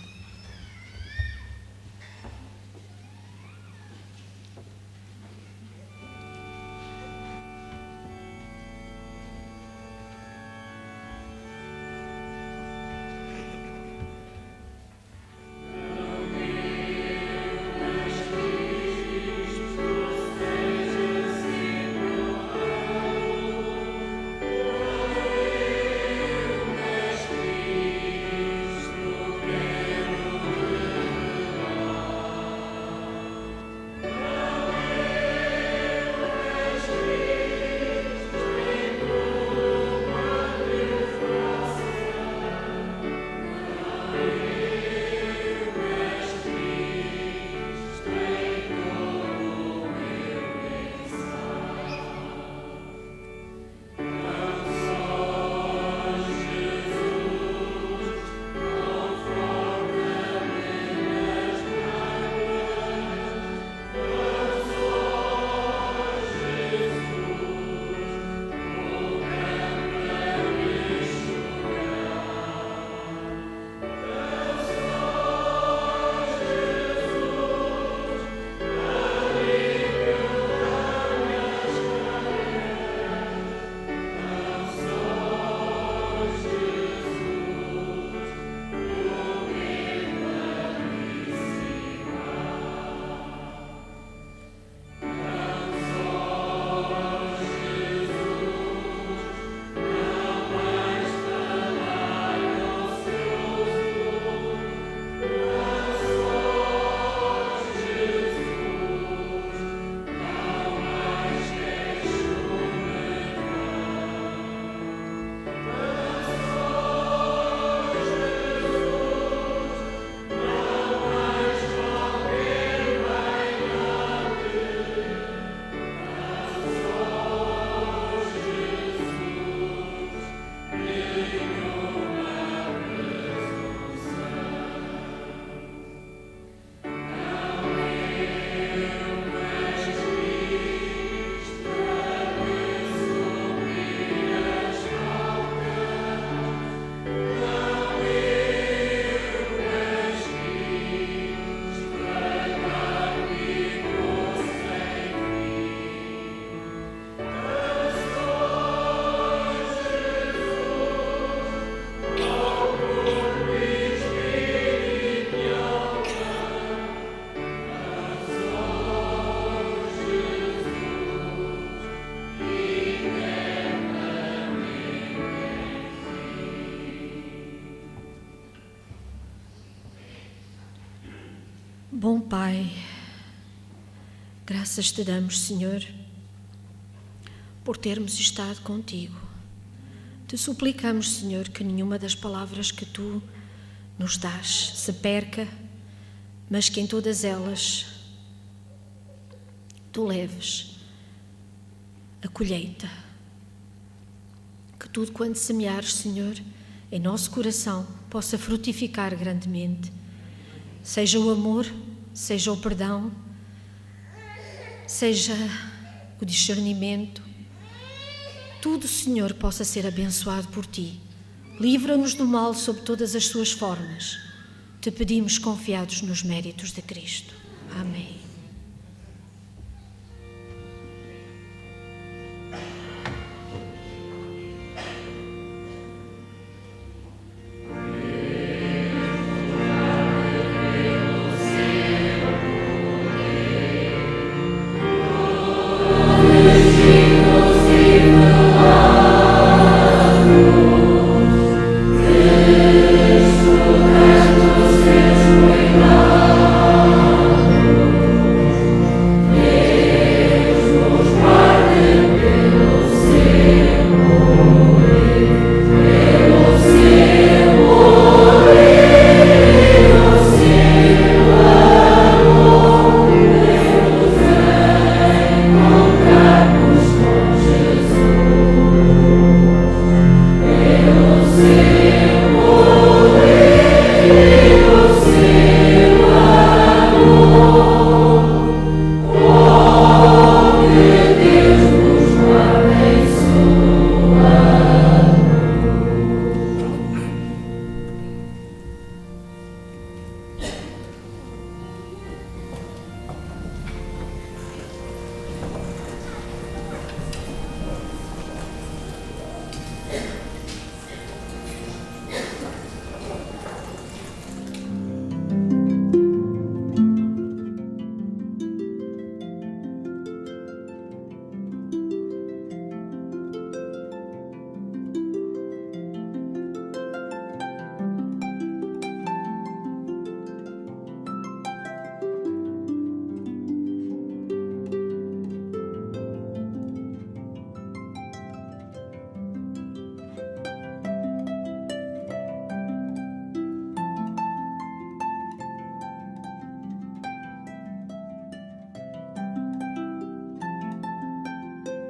Bom Pai, graças te damos, Senhor, por termos estado contigo. Te suplicamos, Senhor, que nenhuma das palavras que tu nos dás se perca, mas que em todas elas tu leves a colheita. Que tudo quanto semeares, Senhor, em nosso coração possa frutificar grandemente. Seja o amor, seja o perdão, seja o discernimento, tudo, Senhor, possa ser abençoado por Ti. Livra-nos do mal sob todas as suas formas. Te pedimos confiados nos méritos de Cristo.